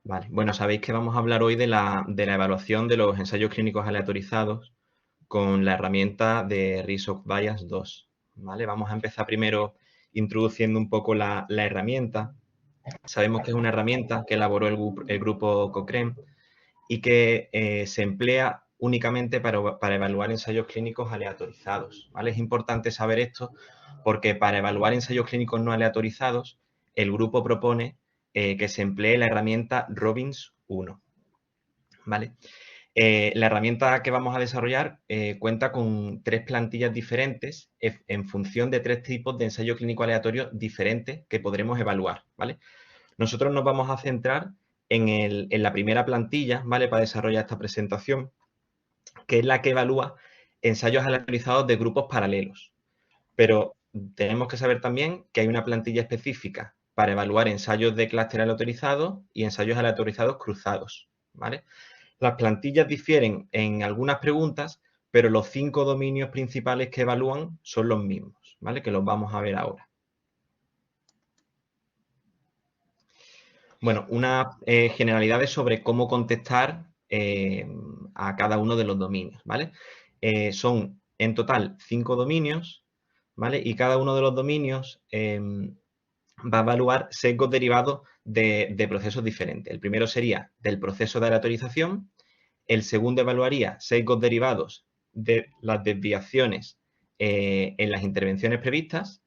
Vale, bueno, sabéis que vamos a hablar hoy de la evaluación de los ensayos clínicos aleatorizados con la herramienta de Risk of Bias 2. ¿Vale? Vamos a empezar primero introduciendo un poco la herramienta. Sabemos que es una herramienta que elaboró el grupo Cochrane y que se emplea únicamente para evaluar ensayos clínicos aleatorizados. ¿Vale? Es importante saber esto porque para evaluar ensayos clínicos no aleatorizados, el grupo propone que se emplee la herramienta Robbins 1. ¿Vale? La herramienta que vamos a desarrollar cuenta con 3 plantillas diferentes en función de 3 tipos de ensayo clínico aleatorio diferentes que podremos evaluar, ¿vale? Nosotros nos vamos a centrar en la primera plantilla, ¿vale? Para desarrollar esta presentación, que es la que evalúa ensayos aleatorizados de grupos paralelos. Pero tenemos que saber también que hay una plantilla específica para evaluar ensayos de clúster aleatorizado y ensayos aleatorizados cruzados, ¿vale? Las plantillas difieren en algunas preguntas, pero los 5 dominios principales que evalúan son los mismos, ¿vale? Que los vamos a ver ahora. Bueno, unas generalidades sobre cómo contestar a cada uno de los dominios, ¿vale? Son en total 5 dominios, ¿vale? Y cada uno de los dominios va a evaluar sesgos derivados de procesos diferentes. El primero sería del proceso de aleatorización, el segundo evaluaría sesgos derivados de las desviaciones en las intervenciones previstas,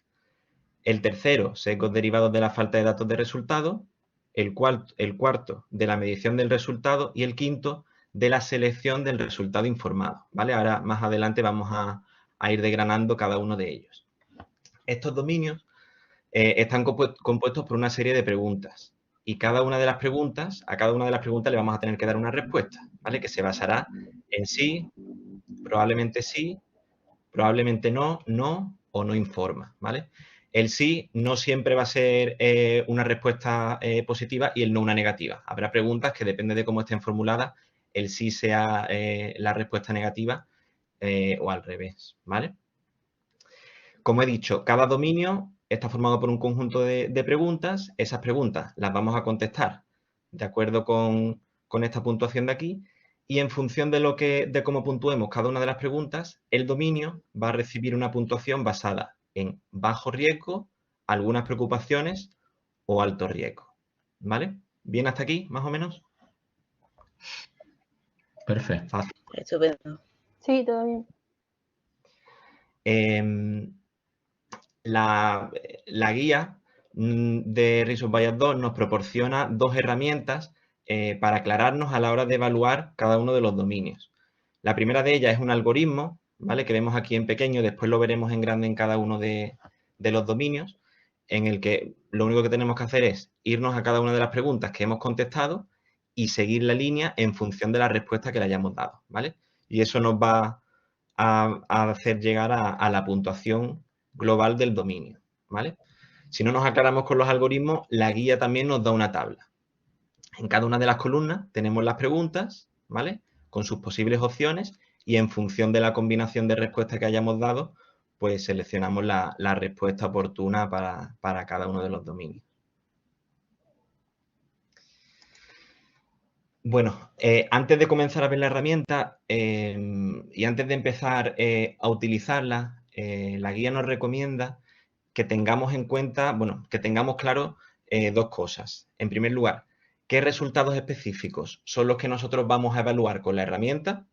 el tercero, sesgos derivados de la falta de datos de resultado, el cuarto, de la medición del resultado y el quinto, de la selección del resultado informado, ¿vale? Ahora, más adelante, vamos a ir desgranando cada uno de ellos. Estos dominios están compuestos por una serie de preguntas y a cada una de las preguntas le vamos a tener que dar una respuesta, ¿vale? Que se basará en sí, probablemente no, no o no informa, ¿vale? El sí no siempre va a ser una respuesta positiva y el no una negativa. Habrá preguntas que depende de cómo estén formuladas, el sí sea la respuesta negativa o al revés, ¿vale? Como he dicho, cada dominio está formado por un conjunto de preguntas. Esas preguntas las vamos a contestar de acuerdo con esta puntuación de aquí. Y en función de cómo puntuemos cada una de las preguntas, el dominio va a recibir una puntuación basada en bajo riesgo, algunas preocupaciones o alto riesgo. ¿Vale? ¿Bien hasta aquí, más o menos? Perfecto. Fácil. Estupendo. Sí, todo bien. La guía de Risk of Bias 2 nos proporciona 2 herramientas para aclararnos a la hora de evaluar cada uno de los dominios. La primera de ellas es un algoritmo, ¿vale? Que vemos aquí en pequeño, después lo veremos en grande en cada uno de los dominios, en el que lo único que tenemos que hacer es irnos a cada una de las preguntas que hemos contestado y seguir la línea en función de la respuesta que le hayamos dado, ¿vale? Y eso nos va a hacer llegar a la puntuación global del dominio, ¿vale? Si no nos aclaramos con los algoritmos, la guía también nos da una tabla. En cada una de las columnas tenemos las preguntas, ¿vale? Con sus posibles opciones y en función de la combinación de respuestas que hayamos dado, pues seleccionamos la respuesta oportuna para cada uno de los dominios. Bueno, antes de comenzar a ver la herramienta y antes de empezar a utilizarla, la guía nos recomienda que tengamos en cuenta, bueno, que tengamos claro 2 cosas. En primer lugar, ¿qué resultados específicos son los que nosotros vamos a evaluar con la herramienta?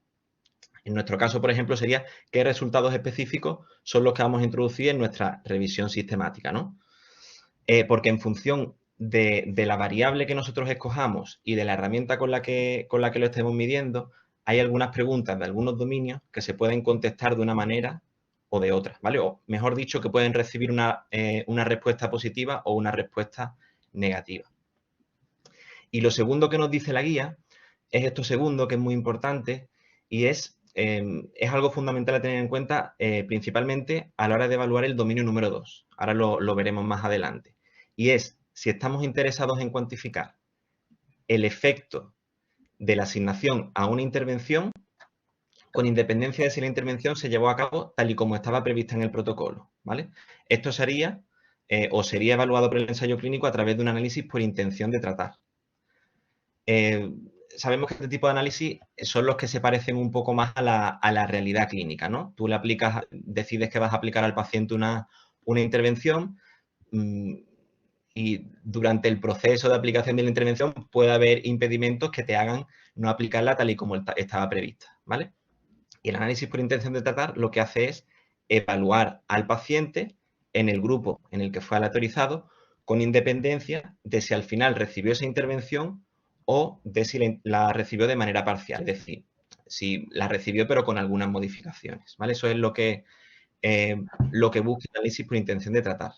En nuestro caso, por ejemplo, sería qué resultados específicos son los que vamos a introducir en nuestra revisión sistemática, ¿no? Porque en función de la variable que nosotros escojamos y de la herramienta con la que lo estemos midiendo, hay algunas preguntas de algunos dominios que se pueden contestar de una manera o de otra, ¿vale? O mejor dicho, que pueden recibir una respuesta positiva o una respuesta negativa. Y lo segundo que nos dice la guía es esto segundo, que es muy importante, y es algo fundamental a tener en cuenta principalmente a la hora de evaluar el dominio número 2. Ahora lo veremos más adelante. Y es si estamos interesados en cuantificar el efecto de la asignación a una intervención con independencia de si la intervención se llevó a cabo tal y como estaba prevista en el protocolo, ¿vale? Esto sería o sería evaluado por el ensayo clínico a través de un análisis por intención de tratar. sabemos que este tipo de análisis son los que se parecen un poco más a la realidad clínica, ¿no? Tú le aplicas, decides que vas a aplicar al paciente una intervención y durante el proceso de aplicación de la intervención puede haber impedimentos que te hagan no aplicarla tal y como estaba prevista, ¿vale? Y el análisis por intención de tratar lo que hace es evaluar al paciente en el grupo en el que fue aleatorizado con independencia de si al final recibió esa intervención o de si la recibió de manera parcial, es decir, si la recibió pero con algunas modificaciones, ¿vale? Eso es lo que busca el análisis por intención de tratar.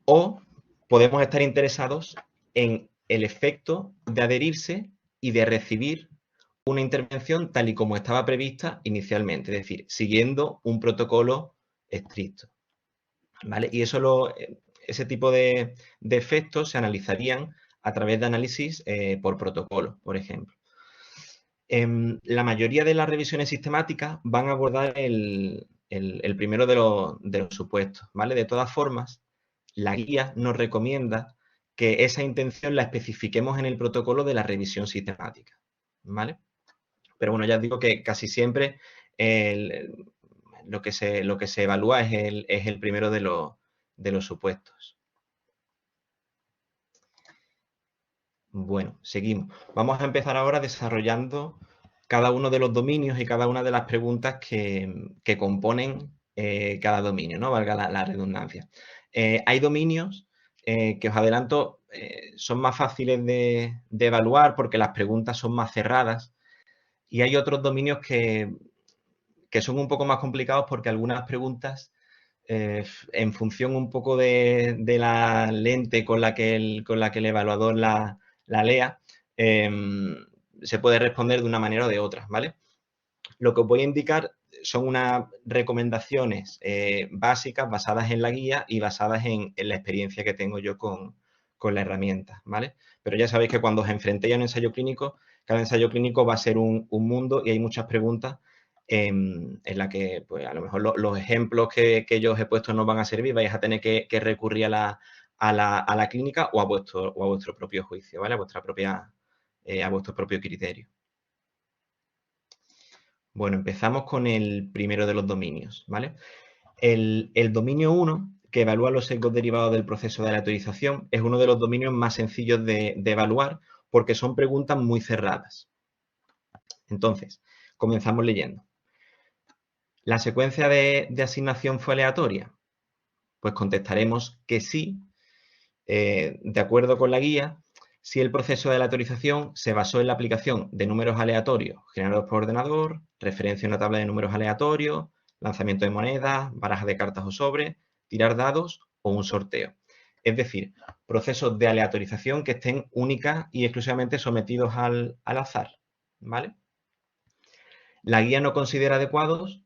O podemos estar interesados en el efecto de adherirse y de recibir una intervención tal y como estaba prevista inicialmente, es decir, siguiendo un protocolo estricto, ¿vale? Y ese tipo de efectos se analizarían a través de análisis por protocolo, por ejemplo. La mayoría de las revisiones sistemáticas van a abordar el primero de los supuestos, ¿vale? De todas formas, la guía nos recomienda que esa intención la especifiquemos en el protocolo de la revisión sistemática, ¿vale? Pero bueno, ya os digo que casi siempre lo que se evalúa es el primero de los supuestos. Bueno, seguimos. Vamos a empezar ahora desarrollando cada uno de los dominios y cada una de las preguntas que componen cada dominio, ¿no? Valga la redundancia. Hay dominios que os adelanto son más fáciles de evaluar porque las preguntas son más cerradas y hay otros dominios que son un poco más complicados porque algunas preguntas, en función un poco de la lente con la que el evaluador la lea, se puede responder de una manera o de otra, ¿vale? Lo que os voy a indicar son unas recomendaciones básicas basadas en la guía y basadas en la experiencia que tengo yo con la herramienta, ¿vale? Pero ya sabéis que cuando os enfrentéis a un ensayo clínico, cada ensayo clínico va a ser un mundo y hay muchas preguntas en la que, pues, a lo mejor los ejemplos que yo os he puesto no van a servir, vais a tener que recurrir a la clínica o a vuestro propio juicio, ¿vale? A vuestro propio criterio. Bueno, empezamos con el primero de los dominios, ¿vale? El dominio 1, que evalúa los sesgos derivados del proceso de aleatorización, es uno de los dominios más sencillos de evaluar porque son preguntas muy cerradas. Entonces, comenzamos leyendo. ¿La secuencia de asignación fue aleatoria? Pues contestaremos que sí, de acuerdo con la guía, si el proceso de aleatorización se basó en la aplicación de números aleatorios generados por ordenador, referencia a una tabla de números aleatorios, lanzamiento de monedas, baraja de cartas o sobres, tirar dados o un sorteo. Es decir, procesos de aleatorización que estén únicas y exclusivamente sometidos al azar, ¿vale? La guía no considera adecuados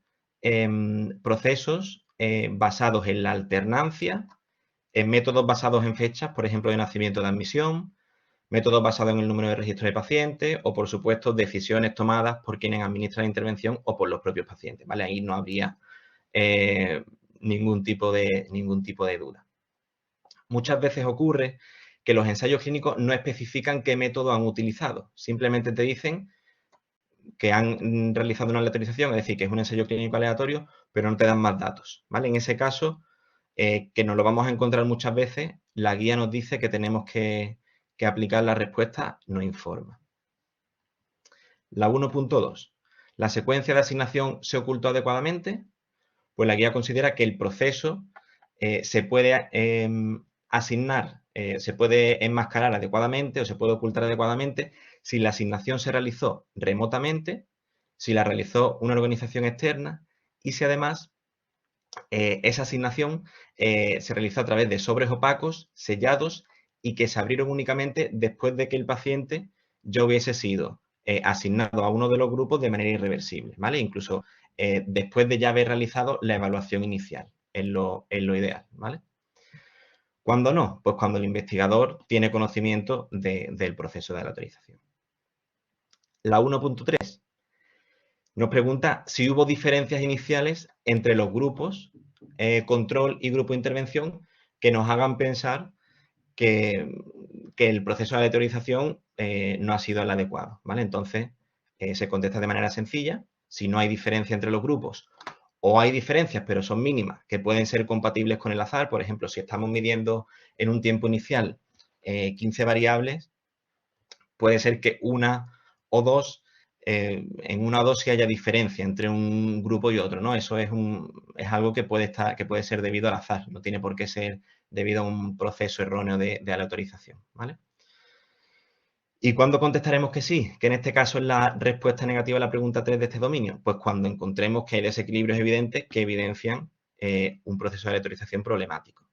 procesos basados en la alternancia, en métodos basados en fechas, por ejemplo, de nacimiento de admisión, métodos basados en el número de registro de pacientes o, por supuesto, decisiones tomadas por quienes administran la intervención o por los propios pacientes, ¿vale? Ahí no habría ningún tipo de duda. Muchas veces ocurre que los ensayos clínicos no especifican qué método han utilizado, simplemente te dicen que han realizado una aleatorización, es decir, que es un ensayo clínico aleatorio, pero no te dan más datos, ¿vale? En ese caso, que nos lo vamos a encontrar muchas veces, la guía nos dice que tenemos que aplicar la respuesta no informa. La 1.2. ¿La secuencia de asignación se ocultó adecuadamente? Pues la guía considera que el proceso se puede asignar, se puede enmascarar adecuadamente o se puede ocultar adecuadamente si la asignación se realizó remotamente, si la realizó una organización externa y si además esa asignación se realizó a través de sobres opacos, sellados y que se abrieron únicamente después de que el paciente ya hubiese sido asignado a uno de los grupos de manera irreversible, ¿vale? Incluso después de ya haber realizado la evaluación inicial, en lo ideal, ¿vale? ¿Cuándo no? Pues cuando el investigador tiene conocimiento del proceso de aleatorización. La 1.3 nos pregunta si hubo diferencias iniciales entre los grupos control y grupo de intervención que nos hagan pensar que que el proceso de aleatorización no ha sido el adecuado, ¿vale? Entonces, se contesta de manera sencilla. Si no hay diferencia entre los grupos o hay diferencias, pero son mínimas, que pueden ser compatibles con el azar, por ejemplo, si estamos midiendo en un tiempo inicial 15 variables, puede ser que una o dos, en una o dos sí haya diferencia entre un grupo y otro, ¿no? Eso es algo que puede ser debido al azar, no tiene por qué ser debido a un proceso erróneo de aleatorización, ¿vale? ¿Y cuándo contestaremos que sí? Que en este caso es la respuesta negativa a la pregunta 3 de este dominio. Pues cuando encontremos que hay desequilibrios evidentes que evidencian un proceso de aleatorización problemático.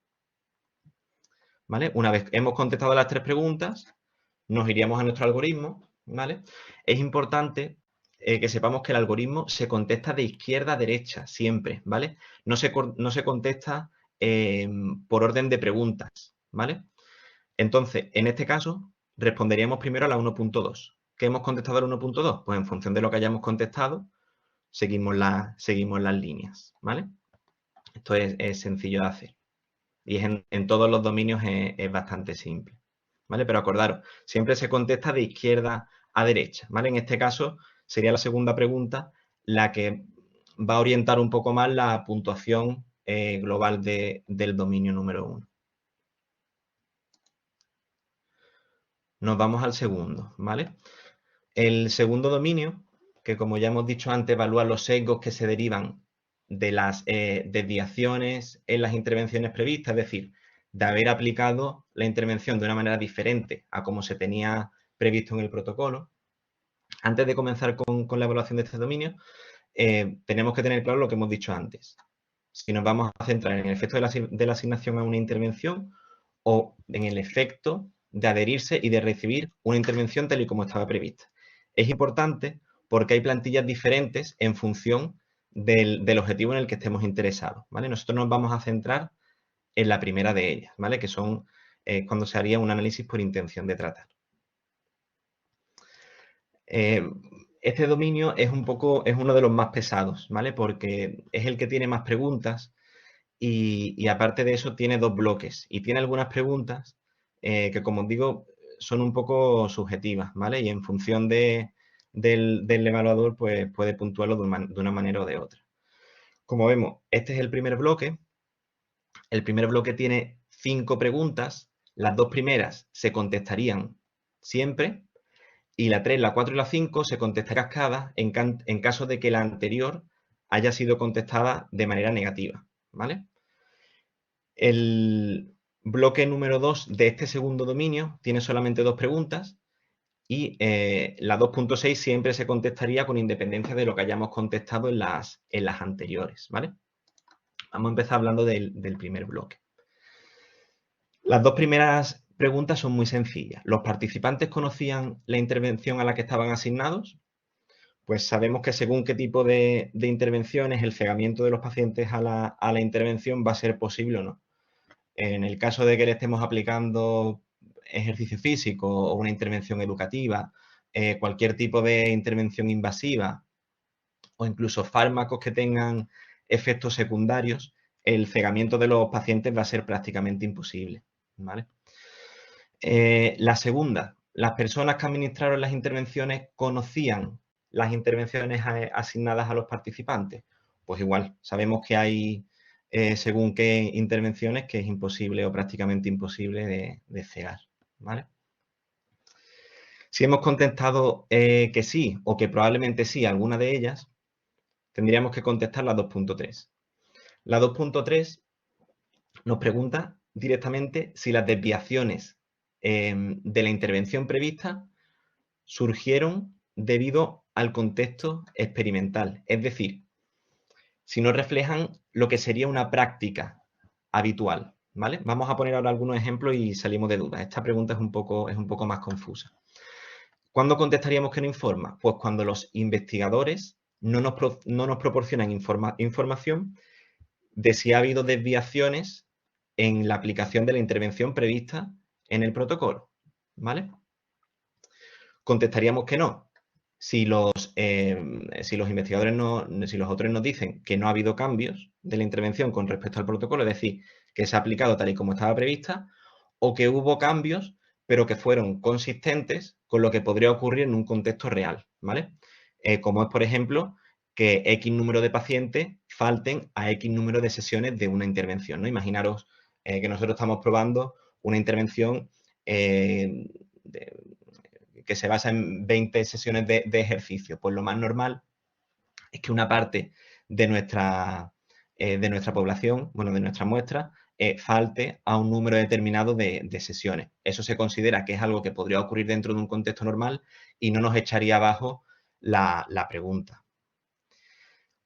¿Vale? Una vez hemos contestado las 3 preguntas, nos iríamos a nuestro algoritmo, ¿vale? Es importante que sepamos que el algoritmo se contesta de izquierda a derecha, siempre, ¿vale? No se contesta por orden de preguntas, ¿vale? Entonces, en este caso, responderíamos primero a la 1.2. ¿Qué hemos contestado a la 1.2? Pues en función de lo que hayamos contestado, seguimos las líneas, ¿vale? Esto es sencillo de hacer. Y en todos los dominios es bastante simple, ¿vale? Pero acordaros, siempre se contesta de izquierda a derecha, ¿vale? En este caso, sería la segunda pregunta la que va a orientar un poco más la puntuación global del dominio número 1. Nos vamos al segundo, ¿vale? El segundo dominio, que como ya hemos dicho antes, evalúa los sesgos que se derivan de las desviaciones en las intervenciones previstas, es decir, de haber aplicado la intervención de una manera diferente a como se tenía previsto en el protocolo. Antes de comenzar con la evaluación de este dominio, tenemos que tener claro lo que hemos dicho antes. Si nos vamos a centrar en el efecto de la asignación a una intervención o en el efecto de adherirse y de recibir una intervención tal y como estaba prevista. Es importante porque hay plantillas diferentes en función del objetivo en el que estemos interesados, ¿vale? Nosotros nos vamos a centrar en la primera de ellas, ¿vale? Que son cuando se haría un análisis por intención de tratar. Este dominio es uno de los más pesados, ¿vale? Porque es el que tiene más preguntas y aparte de eso tiene 2 bloques y tiene algunas preguntas que, como os digo, son un poco subjetivas, ¿vale? Y en función del evaluador, pues puede puntuarlo de una manera o de otra. Como vemos, este es el primer bloque. El primer bloque tiene 5 preguntas. Las 2 primeras se contestarían siempre y la 3, la 4 y la 5 se contestarán cascadas en caso de que la anterior haya sido contestada de manera negativa, ¿vale? El bloque número 2 de este segundo dominio tiene solamente 2 preguntas y la 2.6 siempre se contestaría con independencia de lo que hayamos contestado en las anteriores, ¿vale? Vamos a empezar hablando del primer bloque. Las 2 primeras preguntas son muy sencillas. ¿Los participantes conocían la intervención a la que estaban asignados? Pues sabemos que según qué tipo de intervenciones, el cegamiento de los pacientes a la intervención va a ser posible o no. En el caso de que le estemos aplicando ejercicio físico o una intervención educativa, cualquier tipo de intervención invasiva o incluso fármacos que tengan efectos secundarios, el cegamiento de los pacientes va a ser prácticamente imposible, ¿vale? La segunda, las personas que administraron las intervenciones conocían las intervenciones asignadas a los participantes. Pues igual, sabemos que hay según qué intervenciones que es imposible o prácticamente imposible de cegar, ¿vale? Si hemos contestado que sí o que probablemente sí a alguna de ellas, tendríamos que contestar la 2.3. La 2.3 nos pregunta directamente si las desviaciones de la intervención prevista surgieron debido al contexto experimental, es decir, si no reflejan lo que sería una práctica habitual, ¿vale? Vamos a poner ahora algunos ejemplos y salimos de dudas. Esta pregunta es un poco más confusa. ¿Cuándo contestaríamos que no informa? Pues cuando los investigadores no nos proporcionan información de si ha habido desviaciones en la aplicación de la intervención prevista en el protocolo, ¿vale? Contestaríamos que no. Si los investigadores si los autores nos dicen que no ha habido cambios de la intervención con respecto al protocolo, es decir, que se ha aplicado tal y como estaba prevista, o que hubo cambios, pero que fueron consistentes con lo que podría ocurrir en un contexto real, ¿vale? Como es, por ejemplo, que X número de pacientes falten a X número de sesiones de una intervención, ¿no? Imaginaros que nosotros estamos probando una intervención que se basa en 20 sesiones de ejercicio. Pues lo más normal es que una parte de nuestra población, bueno, de nuestra muestra, falte a un número determinado de sesiones. Eso se considera que es algo que podría ocurrir dentro de un contexto normal y no nos echaría abajo la pregunta.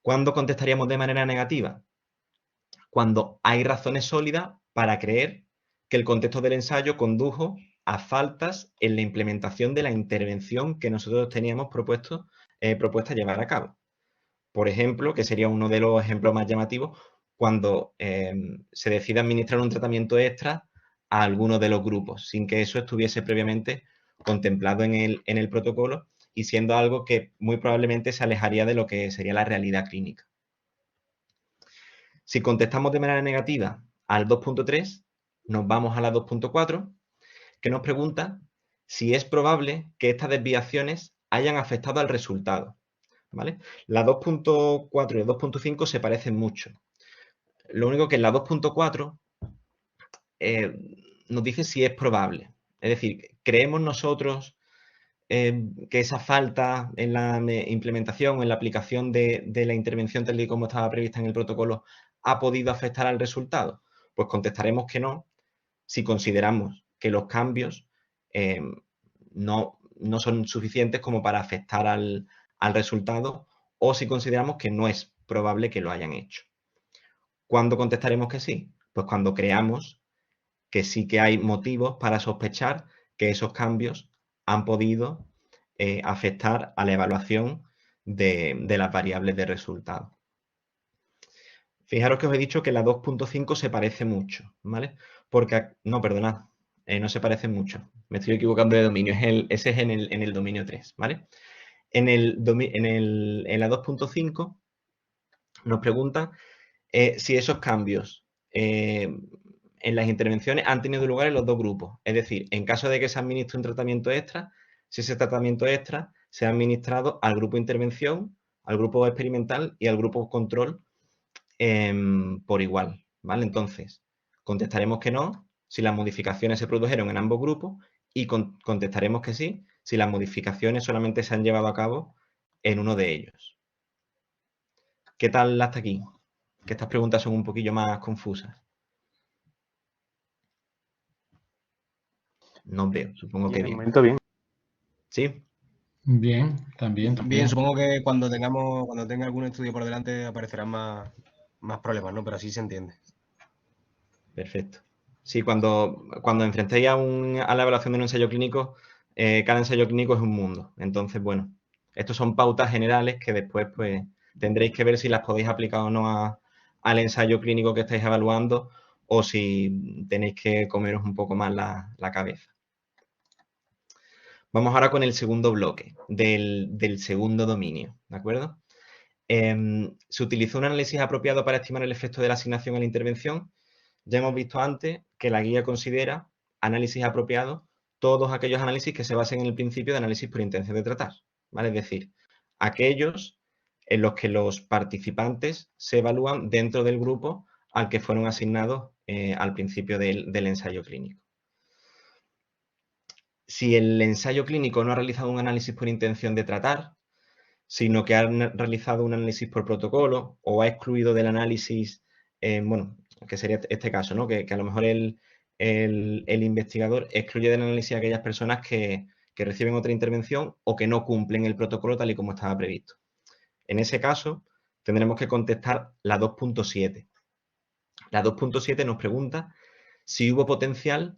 ¿Cuándo contestaríamos de manera negativa? Cuando hay razones sólidas para creer que el contexto del ensayo condujo a faltas en la implementación de la intervención que nosotros teníamos propuesta llevar a cabo. Por ejemplo, que sería uno de los ejemplos más llamativos, cuando se decide administrar un tratamiento extra a alguno de los grupos, sin que eso estuviese previamente contemplado en el protocolo y siendo algo que muy probablemente se alejaría de lo que sería la realidad clínica. Si contestamos de manera negativa al 2.3, nos vamos a la 2.4, que nos pregunta si es probable que estas desviaciones hayan afectado al resultado. ¿Vale? La 2.4 y la 2.5 se parecen mucho. Lo único que en la 2.4 nos dice si es probable. Es decir, ¿creemos nosotros que esa falta en la implementación o en la aplicación de la intervención tal y como estaba prevista en el protocolo ha podido afectar al resultado? Pues contestaremos que no, si consideramos que los cambios no son suficientes como para afectar al resultado o si consideramos que no es probable que lo hayan hecho. ¿Cuándo contestaremos que sí? Pues cuando creamos que sí que hay motivos para sospechar que esos cambios han podido afectar a la evaluación de las variables de resultado. Fijaros que os he dicho que la 2.5 se parece mucho, ¿vale? Porque, no, perdonad, no se parece mucho. Me estoy equivocando de dominio. Ese es en el dominio 3, ¿vale? En la 2.5 nos pregunta si esos cambios en las intervenciones han tenido lugar en los dos grupos. Es decir, en caso de que se administre un tratamiento extra, si ese tratamiento extra se ha administrado al grupo intervención, al grupo experimental y al grupo control por igual, ¿vale? Entonces, contestaremos que no si las modificaciones se produjeron en ambos grupos y contestaremos que sí si las modificaciones solamente se han llevado a cabo en uno de ellos. ¿Qué tal hasta aquí? Que estas preguntas son un poquillo más confusas. No veo, supongo que De bien. momento bien. ¿Sí? Bien, también. Bien, supongo que cuando tenga algún estudio por delante aparecerán más problemas, ¿no? Pero así se entiende. Perfecto. Sí, cuando enfrentéis a la evaluación de un ensayo clínico, cada ensayo clínico es un mundo. Entonces, bueno, estos son pautas generales que después pues tendréis que ver si las podéis aplicar o no al ensayo clínico que estáis evaluando o si tenéis que comeros un poco más la cabeza. Vamos ahora con el segundo bloque del segundo dominio, ¿de acuerdo? Se utilizó un análisis apropiado para estimar el efecto de la asignación a la intervención. Ya hemos visto antes que la guía considera análisis apropiados todos aquellos análisis que se basen en el principio de análisis por intención de tratar, ¿vale? Es decir, aquellos en los que los participantes se evalúan dentro del grupo al que fueron asignados al principio del ensayo clínico. Si el ensayo clínico no ha realizado un análisis por intención de tratar, sino que ha realizado un análisis por protocolo o ha excluido del análisis, bueno, que sería este caso, ¿no? Que a lo mejor el investigador excluye del análisis a aquellas personas que reciben otra intervención o que no cumplen el protocolo tal y como estaba previsto. En ese caso, tendremos que contestar la 2.7. La 2.7 nos pregunta si hubo potencial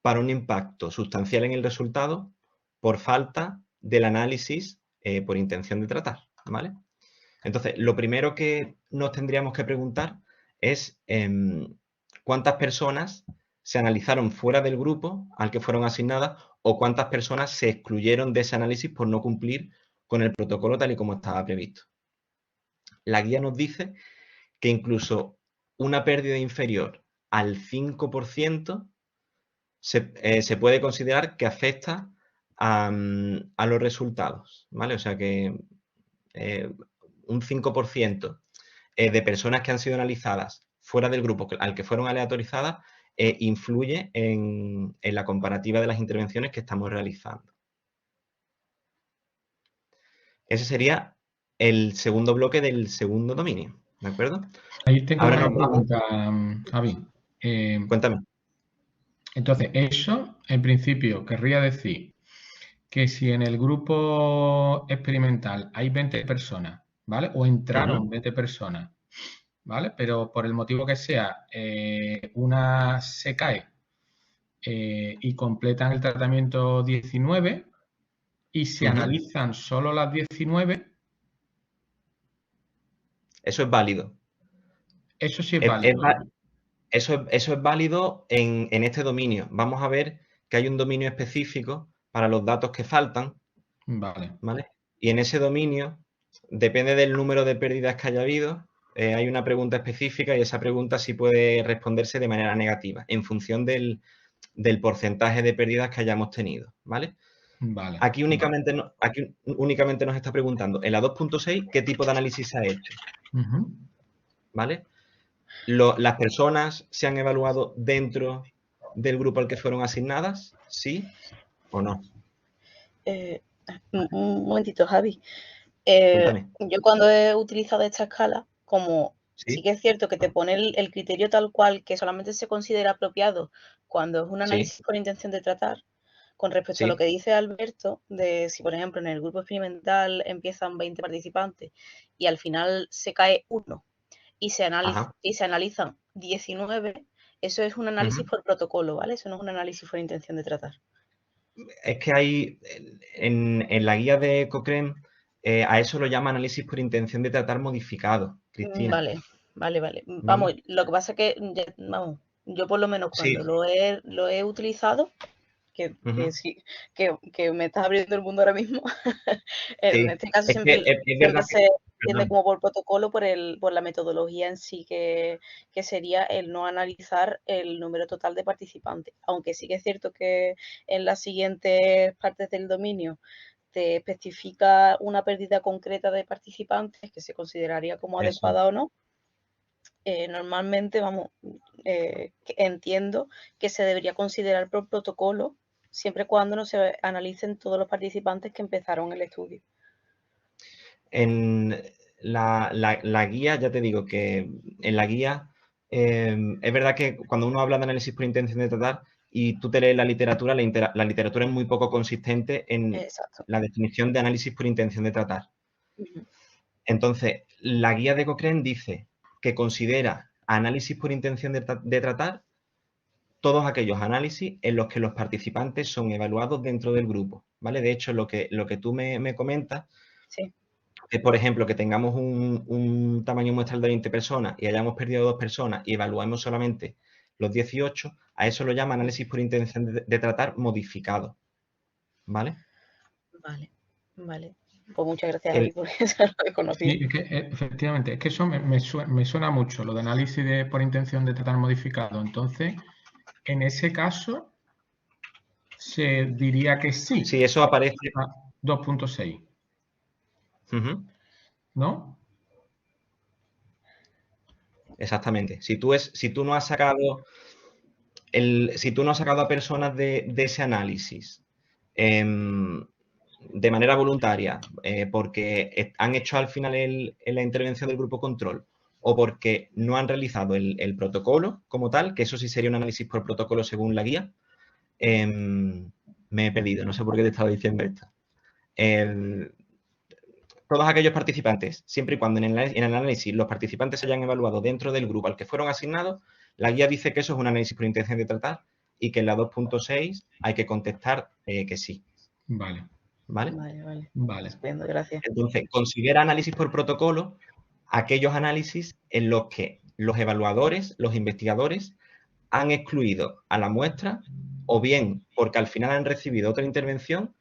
para un impacto sustancial en el resultado por falta del análisis por intención de tratar, ¿vale? Entonces, lo primero que nos tendríamos que preguntar es cuántas personas se analizaron fuera del grupo al que fueron asignadas o cuántas personas se excluyeron de ese análisis por no cumplir con el protocolo tal y como estaba previsto. La guía nos dice que incluso una pérdida inferior al 5% se puede considerar que afecta a los resultados, ¿vale? O sea que un 5% de personas que han sido analizadas fuera del grupo al que fueron aleatorizadas influye en la comparativa de las intervenciones que estamos realizando. Ese sería el segundo bloque del segundo dominio, ¿de acuerdo? Ahí tengo Ahora una nos vamos. pregunta, Javi. Cuéntame. Entonces, eso, en principio, querría decir que si en el grupo experimental hay 20 personas, ¿vale? O entraron 20 personas, ¿vale? Pero por el motivo que sea, una se cae y completan el tratamiento 19 y se analizan solo las 19. Eso es válido. Eso sí es válido. Eso es válido en este dominio. Vamos a ver que hay un dominio específico para los datos que faltan. Vale. ¿Vale? Y en ese dominio, depende del número de pérdidas que haya habido, hay una pregunta específica y esa pregunta sí puede responderse de manera negativa, en función del porcentaje de pérdidas que hayamos tenido, ¿vale? Vale. Aquí únicamente nos está preguntando, en la 2.6, ¿qué tipo de análisis se ha hecho? ¿Vale? ¿Las personas se han evaluado dentro del grupo al que fueron asignadas? ¿Sí o no? Un momentito, Javi. Cuéntame. Yo cuando he utilizado esta escala, como sí que es cierto que te pone el criterio tal cual que solamente se considera apropiado cuando es un análisis con intención de tratar, con respecto a lo que dice Alberto, de si por ejemplo en el grupo experimental empiezan 20 participantes y al final se cae uno y se analizan 19, eso es un análisis por protocolo, ¿vale? Eso no es un análisis por intención de tratar. Es que hay, en la guía de Cochrane, a eso lo llama análisis por intención de tratar modificado, Cristina. Vale. Vamos, lo que pasa es que, vamos, yo por lo menos cuando lo he utilizado, que me estás abriendo el mundo ahora mismo, en este caso siempre se entiende como por protocolo, por la metodología en sí, que sería el no analizar el número total de participantes. Aunque sí que es cierto que en las siguientes partes del dominio te especifica una pérdida concreta de participantes que se consideraría como adecuada o no. Normalmente, vamos, entiendo que se debería considerar por protocolo siempre y cuando no se analicen todos los participantes que empezaron el estudio. En la guía, ya te digo que en la guía es verdad que cuando uno habla de análisis por intención de tratar y tú te lees la literatura es muy poco consistente en la definición de análisis por intención de tratar. Entonces, la guía de Cochrane dice que considera análisis por intención de tratar todos aquellos análisis en los que los participantes son evaluados dentro del grupo, ¿vale? De hecho, lo que tú me comentas, es, por ejemplo, que tengamos un tamaño muestral de 20 personas y hayamos perdido 2 personas y evaluemos solamente los 18, a eso lo llama análisis por intención de tratar modificado, ¿vale? Vale. Pues muchas gracias, Javi, porque eso lo he conocido. Sí, es que, efectivamente, es que eso me suena mucho, lo de análisis por intención de tratar modificado. Entonces, en ese caso, se diría que sí. Sí, eso aparece. 2.6. ¿No? Exactamente. Si tú no has sacado a personas de ese análisis de manera voluntaria, porque han hecho al final la intervención del grupo control o porque no han realizado el protocolo como tal, que eso sí sería un análisis por protocolo según la guía, me he perdido, no sé por qué te estaba diciendo esto. Todos aquellos participantes, siempre y cuando en el análisis los participantes se hayan evaluado dentro del grupo al que fueron asignados, la guía dice que eso es un análisis por intención de tratar y que en la 2.6 hay que contestar que sí. Vale. Estupendo, gracias. Entonces, considera análisis por protocolo aquellos análisis en los que los evaluadores, los investigadores, han excluido a la muestra o bien porque al final han recibido otra intervención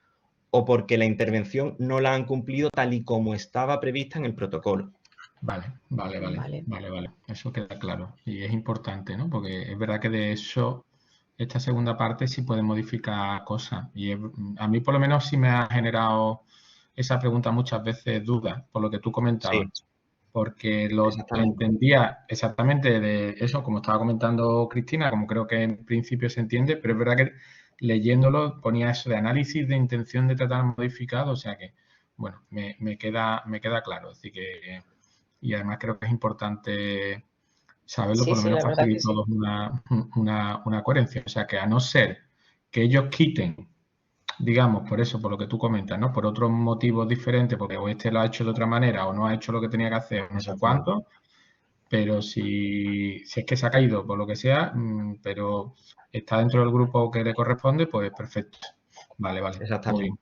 o porque la intervención no la han cumplido tal y como estaba prevista en el protocolo. Vale. Eso queda claro. Y es importante, ¿no? Porque es verdad que de eso esta segunda parte sí puede modificar cosas. Y a mí por lo menos sí me ha generado esa pregunta muchas veces dudas, por lo que tú comentabas. Sí. Porque lo entendía exactamente de eso, como estaba comentando Cristina, como creo que en principio se entiende, pero es verdad que leyéndolo ponía eso de análisis de intención de tratar modificado, o sea que, bueno, me queda claro. Así que, y además creo que es importante saberlo, por lo menos para seguir todos una coherencia. O sea que a no ser que ellos quiten, digamos, por eso, por lo que tú comentas, ¿no? Por otros motivos diferentes, porque o este lo ha hecho de otra manera o no ha hecho lo que tenía que hacer, no sé cuánto, pero si es que se ha caído por lo que sea, pero está dentro del grupo que le corresponde, pues perfecto. Vale. Exactamente. Muy bien.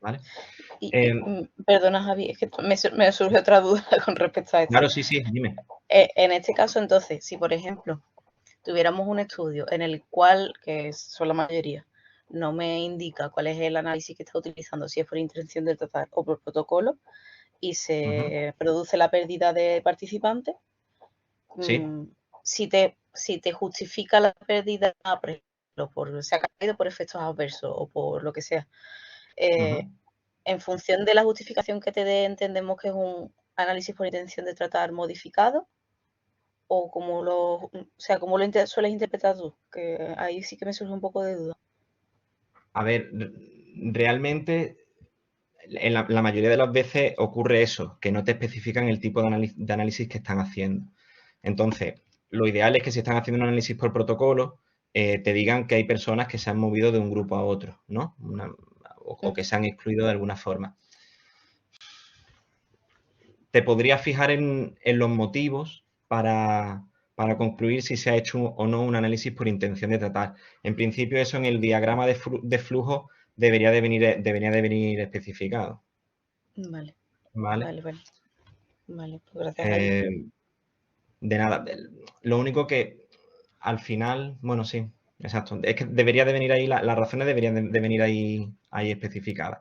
¿Vale? Perdona, Javi, es que me surge otra duda con respecto a esto. Claro, sí, dime. En este caso, entonces, si por ejemplo tuviéramos un estudio en el cual, que son la mayoría, no me indica cuál es el análisis que está utilizando, si es por intención de tratar o por protocolo, y se produce la pérdida de participantes, ¿sí? Si te justifica la pérdida, por ejemplo, se ha caído por efectos adversos o por lo que sea, en función de la justificación que te dé, entendemos que es un análisis por intención de tratar modificado, o como lo sueles interpretar tú, que ahí sí que me surge un poco de duda. A ver, realmente en la mayoría de las veces ocurre eso, que no te especifican el tipo de análisis que están haciendo. Entonces, lo ideal es que si están haciendo un análisis por protocolo, te digan que hay personas que se han movido de un grupo a otro, ¿no? O que se han excluido de alguna forma. Te podrías fijar en los motivos para concluir si se ha hecho o no un análisis por intención de tratar. En principio, eso en el diagrama de flujo debería de venir especificado. Vale. Vale, Pues gracias. De nada. Lo único que al final, bueno, sí, exacto. Es que debería de venir ahí, las razones deberían de venir ahí especificadas.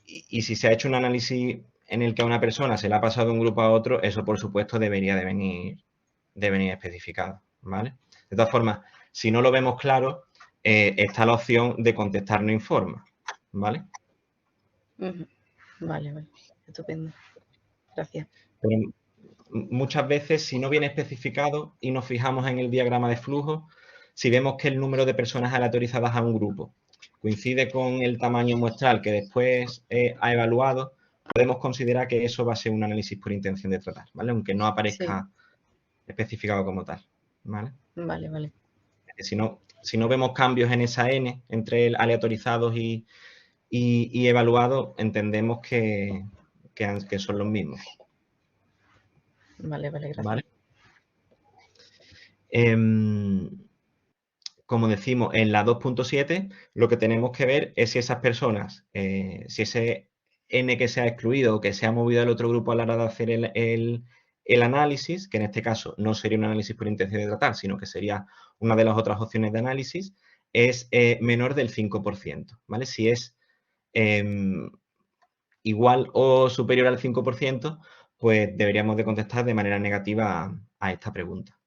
Y si se ha hecho un análisis en el que a una persona se le ha pasado de un grupo a otro, eso por supuesto debería de venir especificado, ¿vale? De todas formas, si no lo vemos claro, está la opción de contestar no informa, ¿vale? Vale, estupendo. Gracias. Pero muchas veces, si no viene especificado y nos fijamos en el diagrama de flujo, si vemos que el número de personas aleatorizadas a un grupo coincide con el tamaño muestral que después ha evaluado, podemos considerar que eso va a ser un análisis por intención de tratar, ¿vale? Aunque no aparezca especificado como tal, ¿vale? Vale. Si no vemos cambios en esa N entre aleatorizados y evaluados, entendemos que son los mismos. Vale, gracias. ¿Vale? Como decimos, en la 2.7 lo que tenemos que ver es si esas personas, si ese N que se ha excluido o que se ha movido al otro grupo a la hora de hacer el análisis, que en este caso no sería un análisis por intención de tratar, sino que sería una de las otras opciones de análisis, es menor del 5%, ¿vale? Si es igual o superior al 5%, pues deberíamos de contestar de manera negativa a esta pregunta.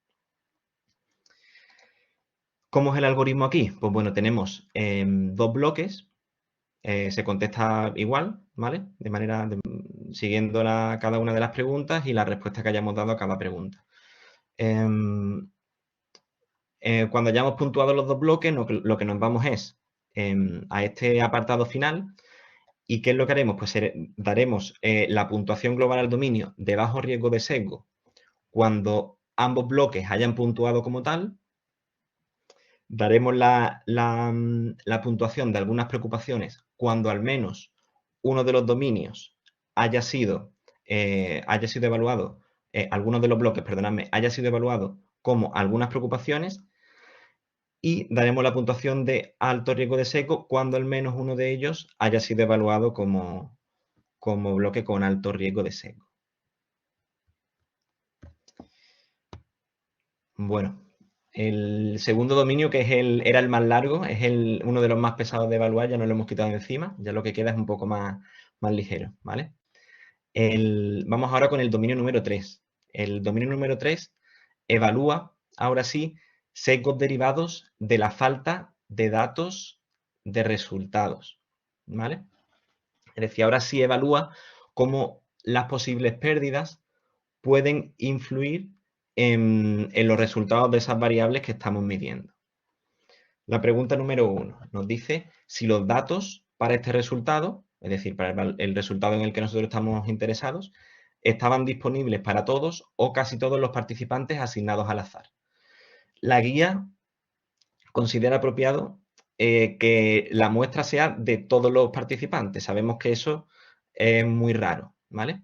¿Cómo es el algoritmo aquí? Pues bueno, tenemos dos bloques, se contesta igual, ¿vale? De manera, siguiendo cada una de las preguntas y la respuesta que hayamos dado a cada pregunta. Cuando hayamos puntuado los dos bloques, lo que nos vamos es a este apartado final. ¿Y qué es lo que haremos? Pues daremos la puntuación global al dominio de bajo riesgo de sesgo cuando ambos bloques hayan puntuado como tal. Daremos la puntuación de algunas preocupaciones cuando al menos uno de los dominios haya sido evaluado, algunos de los bloques, perdonadme, haya sido evaluado como algunas preocupaciones, y daremos la puntuación de alto riesgo de sesgo cuando al menos uno de ellos haya sido evaluado como bloque con alto riesgo de sesgo. Bueno, el segundo dominio, que era el más largo, es uno de los más pesados de evaluar, ya no lo hemos quitado de encima, ya lo que queda es un poco más ligero, ¿vale? Vamos ahora con el dominio número 3. El dominio número 3 evalúa, ahora sí, sesgos derivados de la falta de datos de resultados, ¿vale? Es decir, ahora sí evalúa cómo las posibles pérdidas pueden influir en los resultados de esas variables que estamos midiendo. La pregunta número 1 nos dice si los datos para este resultado, es decir, para el resultado en el que nosotros estamos interesados, estaban disponibles para todos o casi todos los participantes asignados al azar. La guía considera apropiado que la muestra sea de todos los participantes. Sabemos que eso es muy raro, ¿vale?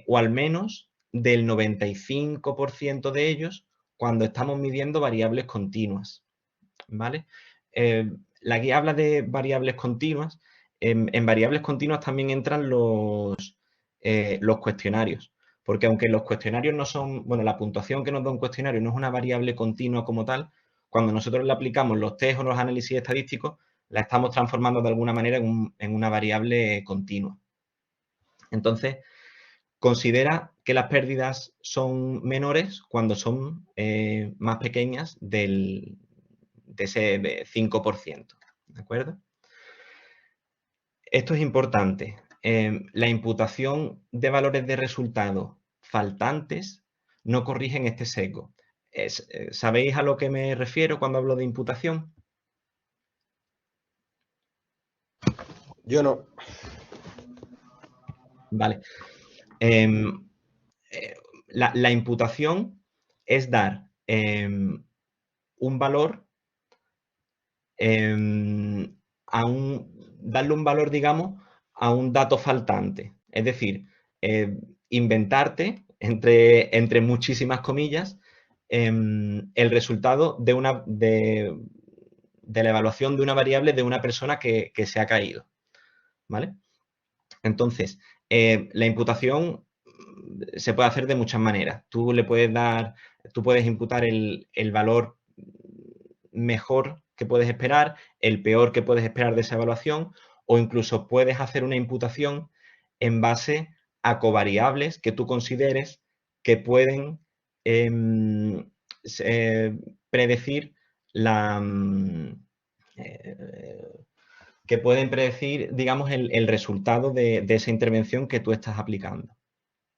O al menos del 95% de ellos cuando estamos midiendo variables continuas, ¿vale? La guía habla de variables continuas. En variables continuas también entran los cuestionarios, porque aunque los cuestionarios no son, bueno, la puntuación que nos da un cuestionario no es una variable continua como tal, cuando nosotros le aplicamos los test o los análisis estadísticos, la estamos transformando de alguna manera en una variable continua. Entonces, considera que las pérdidas son menores cuando son más pequeñas de ese 5%, ¿de acuerdo? Esto es importante. La imputación de valores de resultados faltantes no corrigen este sesgo. ¿Sabéis a lo que me refiero cuando hablo de imputación? Yo no. Vale. La imputación es dar un valor darle un valor, digamos, a un dato faltante. Es decir, inventarte, entre muchísimas comillas, el resultado de la evaluación de una variable de una persona que se ha caído, ¿vale? Entonces, la imputación se puede hacer de muchas maneras. Tú puedes imputar el valor mejor que puedes esperar, el peor que puedes esperar de esa evaluación, o incluso puedes hacer una imputación en base a covariables que tú consideres que pueden predecir digamos, el resultado de esa intervención que tú estás aplicando,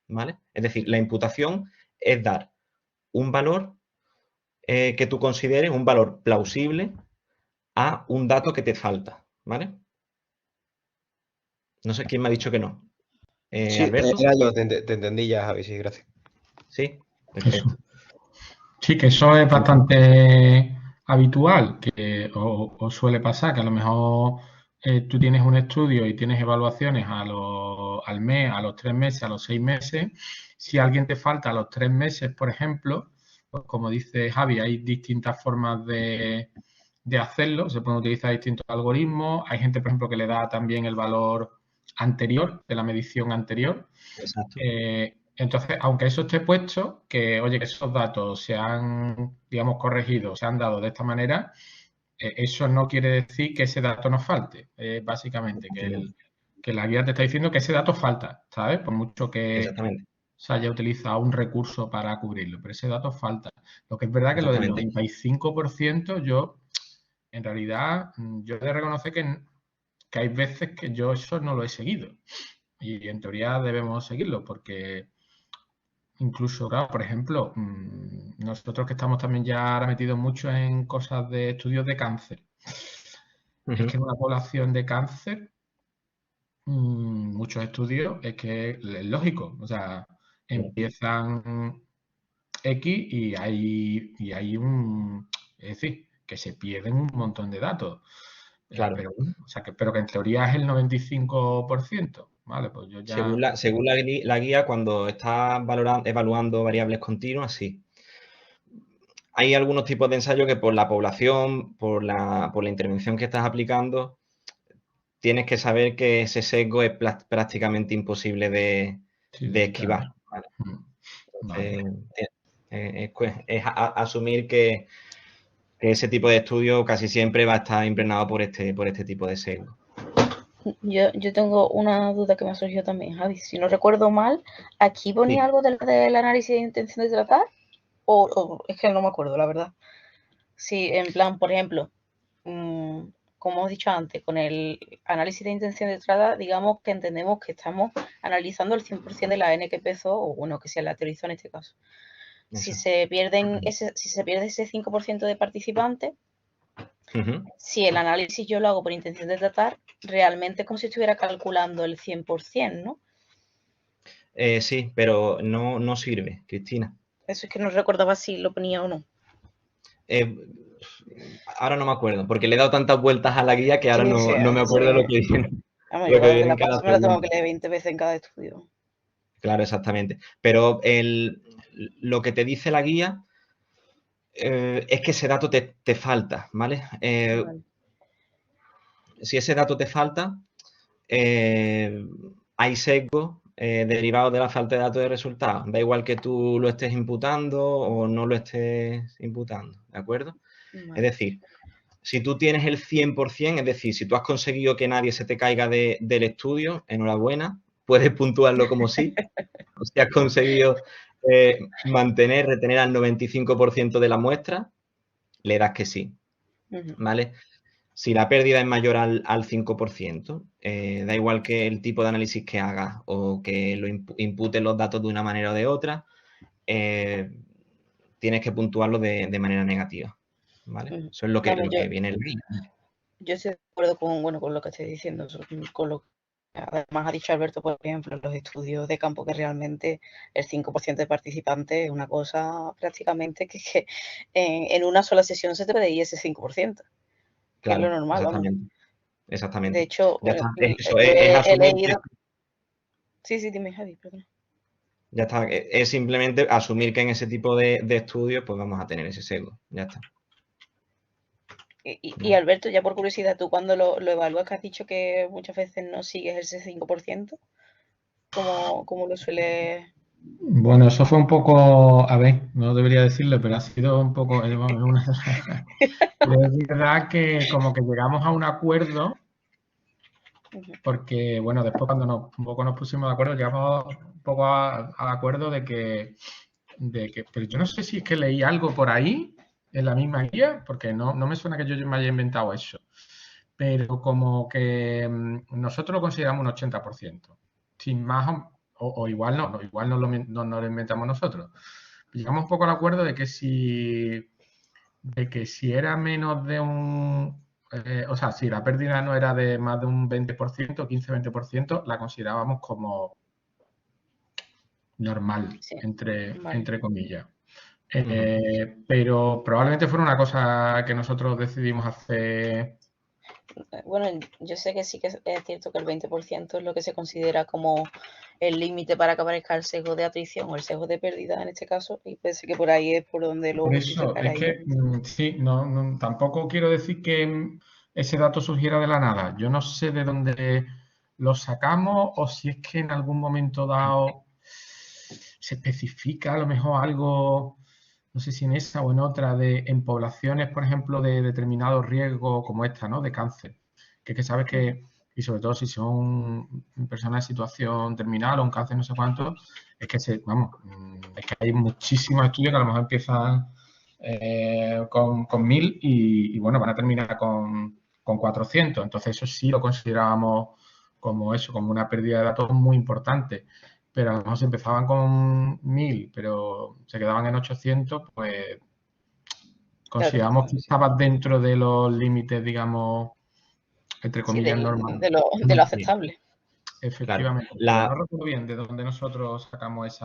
¿vale? Es decir, la imputación es dar un valor que tú consideres un valor plausible a un dato que te falta, ¿vale? No sé quién me ha dicho que no. Sí, Alberto. te entendí ya, Javi, sí, gracias. Sí, perfecto. Sí, que eso es bastante habitual, o suele pasar, que a lo mejor tú tienes un estudio y tienes evaluaciones al mes, a los 3 meses, a los 6 meses. Si alguien te falta a los 3 meses, por ejemplo, pues como dice Javi, hay distintas formas de hacerlo, se pueden utilizar distintos algoritmos. Hay gente, por ejemplo, que le da también el valor anterior, de la medición anterior. Exacto. Entonces, aunque eso esté puesto, que oye, que esos datos se han, digamos, corregido, se han dado de esta manera, eso no quiere decir que ese dato nos falte. Básicamente, que la guía te está diciendo que ese dato falta, ¿sabes? Por mucho que se haya utilizado un recurso para cubrirlo, pero ese dato falta. Lo que es verdad que lo del 95%, yo, en realidad, yo he de reconocer que hay veces que yo eso no lo he seguido. Y en teoría debemos seguirlo, porque incluso, claro, por ejemplo, nosotros que estamos también ya ahora metidos mucho en cosas de estudios de cáncer. Es que en una población de cáncer, muchos estudios, es que es lógico. O sea, empiezan X y hay es decir, que se pierden un montón de datos. Claro. Pero que en teoría es el 95%. Vale, pues yo ya... Según la guía, cuando estás evaluando variables continuas, sí. Hay algunos tipos de ensayos que por la población, por la intervención que estás aplicando, tienes que saber que ese sesgo es prácticamente imposible de esquivar. Claro. ¿Vale? Es asumir que ese tipo de estudio casi siempre va a estar impregnado por este tipo de sesgo. Yo tengo una duda que me ha surgido también, Javi. Si no recuerdo mal, ¿aquí ponía algo del análisis de intención de tratar? O es que no me acuerdo, la verdad. Sí, en plan, por ejemplo, como os he dicho antes, con el análisis de intención de entrada, digamos que entendemos que estamos analizando el 100% de la N que pesó, o bueno, que se aleatorizó en este caso. Si se pierde ese 5% de participantes, si el análisis yo lo hago por intención de tratar, realmente es como si estuviera calculando el 100%, ¿no? Sí, pero no sirve, Cristina. Eso es que no recordaba si lo ponía o no. Ahora no me acuerdo, porque le he dado tantas vueltas a la guía que ahora no me acuerdo lo que viene. Vamos, yo cada vez que la paso me la tengo que leer 20 veces en cada estudio. Claro, exactamente. Pero lo que te dice la guía es que ese dato te falta, ¿vale? Vale. Si ese dato te falta, hay sesgo derivado de la falta de datos de resultados. Da igual que tú lo estés imputando o no lo estés imputando, ¿de acuerdo? Vale. Es decir, si tú tienes el 100%, es decir, si tú has conseguido que nadie se te caiga del estudio, enhorabuena, puedes puntuarlo como sí. O si has conseguido retener al 95% de la muestra, le das que sí, ¿vale? Si la pérdida es mayor al 5%, da igual que el tipo de análisis que hagas o que lo imputes los datos de una manera o de otra, tienes que puntuarlo de manera negativa, ¿vale? Eso es lo que viene el guía. Yo estoy de acuerdo con lo que estoy diciendo, con lo que además ha dicho Alberto, por ejemplo, en los estudios de campo, que realmente el 5% de participantes es una cosa prácticamente que en una sola sesión se te puede ir ese 5%, que es lo normal. Exactamente. De hecho, he leído... Sí, dime, Javi, perdón. Ya está, es simplemente asumir que en ese tipo de estudios pues vamos a tener ese sesgo, ya está. Y Alberto, ya por curiosidad, tú cuando lo evalúas, que has dicho que muchas veces no sigues ese 5%, ¿cómo lo sueles...? Bueno, eso fue un poco, a ver, no debería decirlo, pero ha sido un poco, es verdad que como que llegamos a un acuerdo, porque bueno, después cuando un poco nos pusimos de acuerdo, llegamos un poco al acuerdo de que, pero yo no sé si es que leí algo por ahí en la misma guía, porque no me suena que yo me haya inventado eso, pero como que nosotros lo consideramos un 80%, sin más o igual igual no lo inventamos nosotros. Llegamos un poco al acuerdo de que si era menos de un, o sea, si la pérdida no era de más de un 20%, 15-20%, la considerábamos como normal, sí, entre comillas. Pero probablemente fuera una cosa que nosotros decidimos hacer. Bueno, yo sé que sí que es cierto que el 20% es lo que se considera como el límite para que aparezca el sesgo de atrición o el sesgo de pérdida en este caso, y pensé que por ahí es por donde lo... Por eso, es que sí, tampoco quiero decir que ese dato surgiera de la nada. Yo no sé de dónde lo sacamos o si es que en algún momento dado se especifica a lo mejor algo, no sé si en esa o en otra, en poblaciones, por ejemplo, de determinados riesgos como esta, ¿no? De cáncer. Que es que sabes que, y sobre todo si son personas en situación terminal o un cáncer no sé cuánto, es que es que hay muchísimos estudios que a lo mejor empiezan con 1000 y bueno, van a terminar con 400. Entonces eso sí lo considerábamos como una pérdida de datos muy importante. Pero a lo mejor si empezaban con 1000, pero se quedaban en 800, pues consideramos que estaban dentro de los límites, digamos, entre comillas, normales. De lo aceptable. Efectivamente. Claro. No recuerdo bien de dónde nosotros sacamos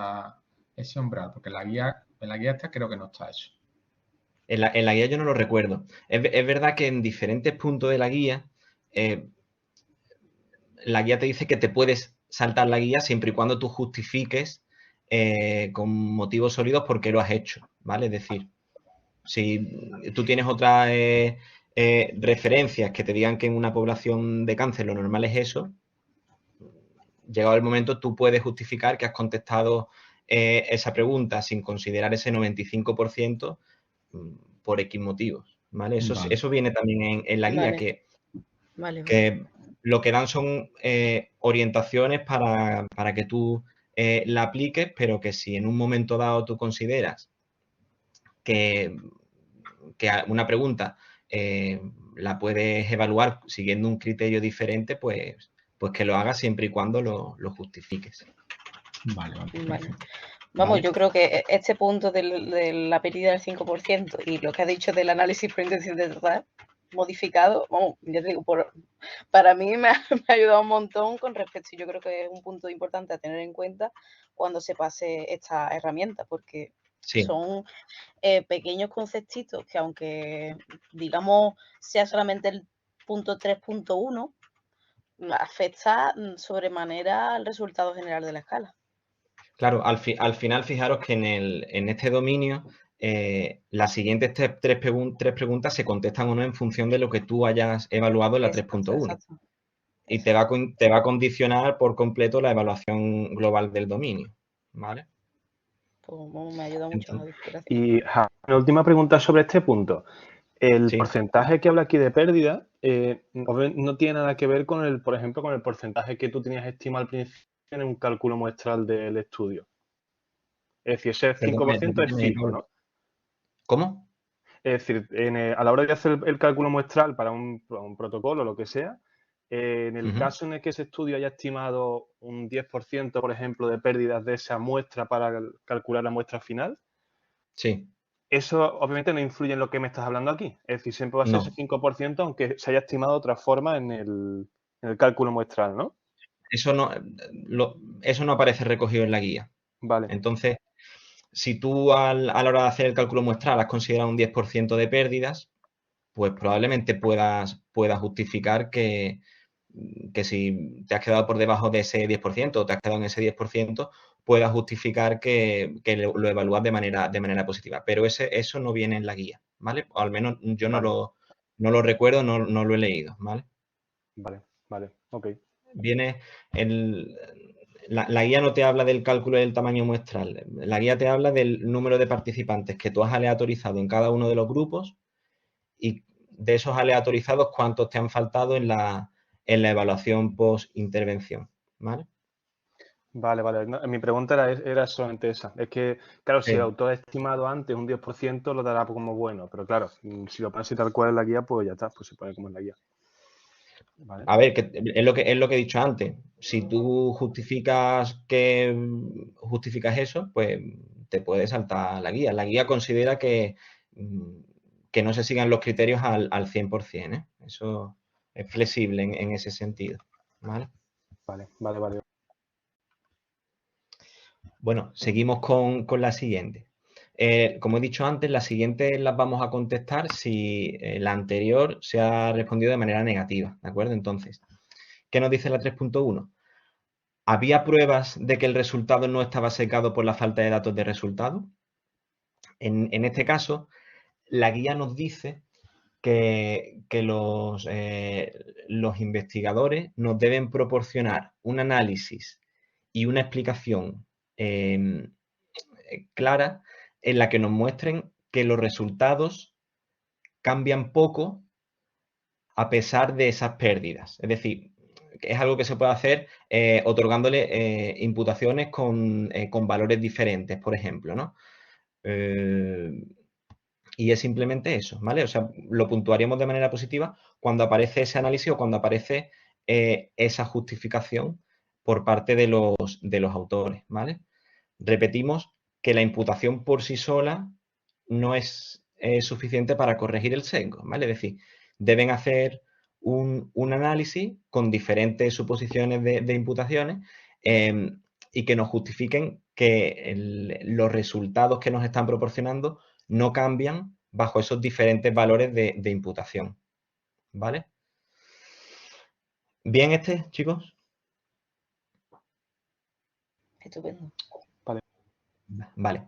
ese umbral, porque en la guía esta creo que no está eso. En la guía yo no lo recuerdo. Es verdad que en diferentes puntos de la guía te dice que te puedes saltar la guía siempre y cuando tú justifiques con motivos sólidos por qué lo has hecho, ¿vale? Es decir, si tú tienes otras referencias que te digan que en una población de cáncer lo normal es eso, llegado el momento tú puedes justificar que has contestado esa pregunta sin considerar ese 95% por X motivos, ¿vale? Eso viene también en la guía, que lo que dan son orientaciones para que tú la apliques, pero que si en un momento dado tú consideras que una pregunta la puedes evaluar siguiendo un criterio diferente, pues que lo hagas siempre y cuando lo justifiques. Vale. Vamos, yo creo que este punto de la pérdida del 5% y lo que ha dicho del análisis por intención de tratar modificado, vamos, ya te digo, para mí me ha ayudado un montón con respecto, y yo creo que es un punto importante a tener en cuenta cuando se pase esta herramienta, porque son pequeños conceptitos que, aunque digamos sea solamente el punto 3.1, afecta sobremanera al resultado general de la escala. Claro, al final fijaros que en este dominio las siguientes tres preguntas se contestan o no en función de lo que tú hayas evaluado en la 3.1. Y te va a condicionar por completo la evaluación global del dominio, ¿vale? Pues me ayuda mucho. Gracias. Y la última pregunta sobre este punto. El porcentaje que habla aquí de pérdida no tiene nada que ver con por ejemplo, con el porcentaje que tú tenías estimado al principio en un cálculo muestral del estudio. Es decir, ese 5% es fijo, ¿no? ¿Cómo? Es decir, a la hora de hacer el cálculo muestral para un protocolo o lo que sea, en el caso en el que ese estudio haya estimado un 10%, por ejemplo, de pérdidas de esa muestra para calcular la muestra final, sí. Eso obviamente no influye en lo que me estás hablando aquí. Es decir, siempre va a ser ese 5%, aunque se haya estimado de otra forma en el cálculo muestral, ¿no? Eso no aparece recogido en la guía. Vale. Entonces, si tú a la hora de hacer el cálculo muestral has considerado un 10% de pérdidas, pues probablemente puedas justificar que si te has quedado por debajo de ese 10% o te has quedado en ese 10%, puedas justificar que lo evalúas de manera positiva. Pero eso no viene en la guía, ¿vale? O al menos yo no lo recuerdo, no lo he leído, ¿vale? Vale, ok. Viene la guía no te habla del cálculo del tamaño muestral. La guía te habla del número de participantes que tú has aleatorizado en cada uno de los grupos y de esos aleatorizados cuántos te han faltado en la evaluación post-intervención, ¿vale? Vale. Mi pregunta era solamente esa. Es que, claro, si el autor ha estimado antes un 10%, lo dará como bueno. Pero claro, si lo pone así tal cual en la guía, pues ya está, pues se pone como en la guía. Vale. A ver, que es lo que he dicho antes. Si tú justificas eso, pues te puedes saltar la guía. La guía considera que no se sigan los criterios al 100%, ¿eh? Eso es flexible en ese sentido, ¿vale? Vale. Bueno, seguimos con la siguiente. Como he dicho antes, las siguientes las vamos a contestar si la anterior se ha respondido de manera negativa, ¿de acuerdo? Entonces, ¿qué nos dice la 3.1? ¿Había pruebas de que el resultado no estaba secado por la falta de datos de resultado? En este caso, la guía nos dice que los investigadores nos deben proporcionar un análisis y una explicación clara en la que nos muestren que los resultados cambian poco a pesar de esas pérdidas. Es decir, es algo que se puede hacer otorgándole imputaciones con valores diferentes, por ejemplo, ¿no? Y es simplemente eso, ¿vale? O sea, lo puntuaríamos de manera positiva cuando aparece ese análisis o cuando aparece esa justificación por parte de los autores, ¿vale? Repetimos que la imputación por sí sola no es suficiente para corregir el sesgo, ¿vale? Es decir, deben hacer un análisis con diferentes suposiciones de imputaciones y que nos justifiquen que los resultados que nos están proporcionando no cambian bajo esos diferentes valores de imputación, ¿vale? ¿Bien chicos? Estupendo. Vale.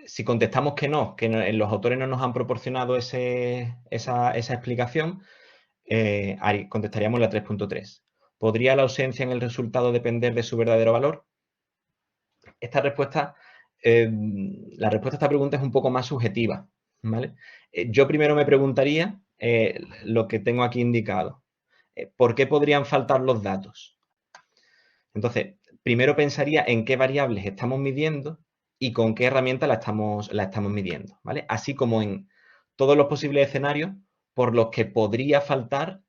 Si contestamos que los autores no nos han proporcionado esa explicación, contestaríamos la 3.3. ¿Podría la ausencia en el resultado depender de su verdadero valor? La respuesta a esta pregunta es un poco más subjetiva, ¿vale? Yo primero me preguntaría lo que tengo aquí indicado. ¿Por qué podrían faltar los datos? Entonces, primero pensaría en qué variables estamos midiendo y con qué herramienta la estamos midiendo, ¿vale? Así como en todos los posibles escenarios por los que podría faltar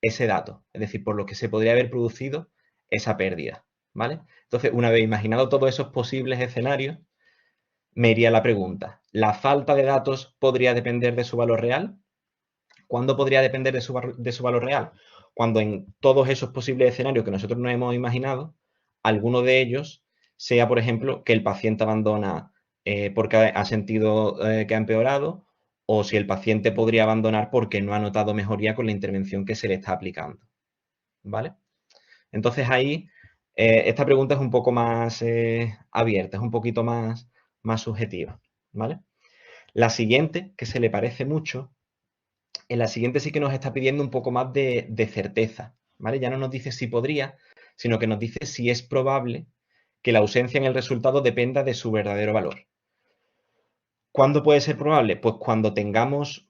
ese dato, es decir, por los que se podría haber producido esa pérdida, ¿vale? Entonces, una vez imaginado todos esos posibles escenarios, me iría la pregunta, ¿la falta de datos podría depender de su valor real? ¿Cuándo podría depender de su valor real? Cuando en todos esos posibles escenarios que nosotros nos hemos imaginado, alguno de ellos sea, por ejemplo, que el paciente abandona porque ha sentido que ha empeorado, o si el paciente podría abandonar porque no ha notado mejoría con la intervención que se le está aplicando, ¿vale? Entonces ahí esta pregunta es un poco más abierta, es un poquito más subjetiva, ¿vale? La siguiente, que se le parece mucho, en la siguiente sí que nos está pidiendo un poco más de certeza, ¿vale? Ya no nos dice si podría, sino que nos dice si es probable que la ausencia en el resultado dependa de su verdadero valor. ¿Cuándo puede ser probable? Pues cuando tengamos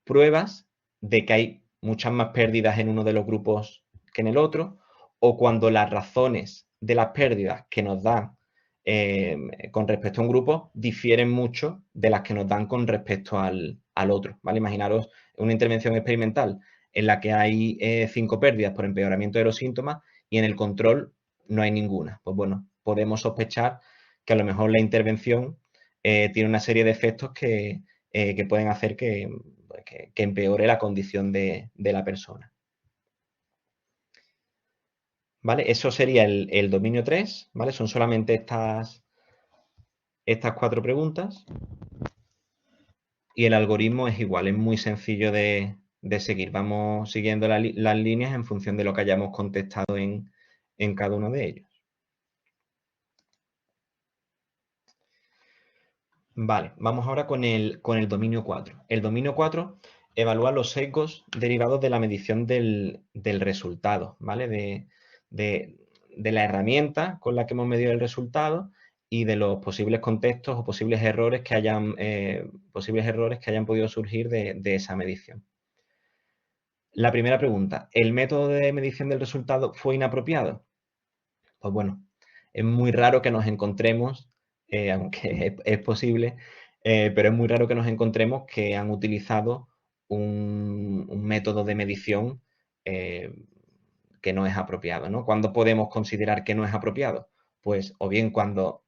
pruebas de que hay muchas más pérdidas en uno de los grupos que en el otro, o cuando las razones de las pérdidas que nos dan con respecto a un grupo difieren mucho de las que nos dan con respecto al otro, ¿vale? Imaginaros una intervención experimental en la que hay 5 pérdidas por empeoramiento de los síntomas y en el control no hay ninguna. Pues bueno, podemos sospechar que a lo mejor la intervención tiene una serie de efectos que pueden hacer que empeore la condición de la persona. ¿Vale? Eso sería el dominio 3, ¿vale? Son solamente estas 4 preguntas. Y el algoritmo es igual, es muy sencillo de seguir. Vamos siguiendo las líneas en función de lo que hayamos contestado en cada uno de ellos. Vale, vamos ahora con el dominio 4. El dominio 4 evalúa los sesgos derivados de la medición del resultado, ¿vale? De la herramienta con la que hemos medido el resultado y de los posibles contextos o posibles errores que hayan podido surgir de esa medición. La primera pregunta, ¿el método de medición del resultado fue inapropiado? Pues bueno, es muy raro que nos encontremos, aunque es posible, pero es muy raro que nos encontremos que han utilizado un método de medición que no es apropiado, ¿no? ¿Cuándo podemos considerar que no es apropiado? Pues o bien cuando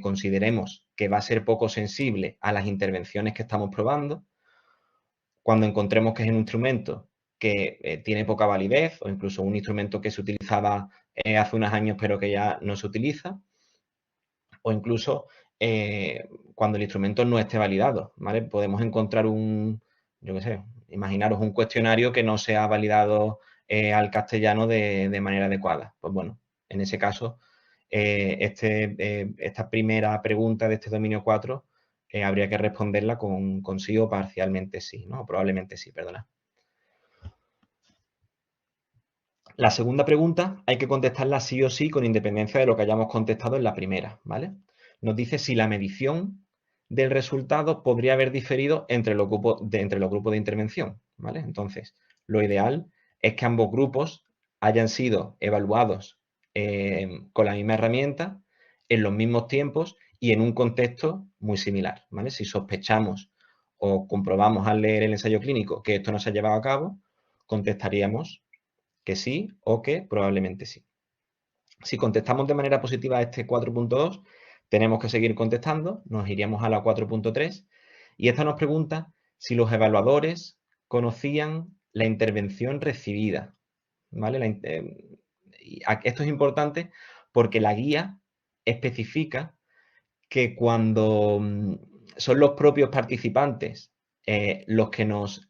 consideremos que va a ser poco sensible a las intervenciones que estamos probando, cuando encontremos que es un instrumento que tiene poca validez o incluso un instrumento que se utilizaba hace unos años pero que ya no se utiliza, o incluso cuando el instrumento no esté validado, ¿vale? Podemos encontrar yo qué sé, imaginaros un cuestionario que no se ha validado al castellano de manera adecuada. Pues bueno, en ese caso, esta primera pregunta de este dominio 4 habría que responderla con sí o parcialmente sí, ¿no? O probablemente sí, perdona. La segunda pregunta hay que contestarla sí o sí con independencia de lo que hayamos contestado en la primera, ¿vale? Nos dice si la medición del resultado podría haber diferido entre los grupos de intervención, ¿vale? Entonces, lo ideal es que ambos grupos hayan sido evaluados con la misma herramienta, en los mismos tiempos y en un contexto muy similar, ¿vale? Si sospechamos o comprobamos al leer el ensayo clínico que esto no se ha llevado a cabo, contestaríamos que sí o que probablemente sí. Si contestamos de manera positiva a este 4.2, tenemos que seguir contestando, nos iríamos a la 4.3 y esta nos pregunta si los evaluadores conocían la intervención recibida, ¿vale? Esto es importante porque la guía especifica que cuando son los propios participantes los que nos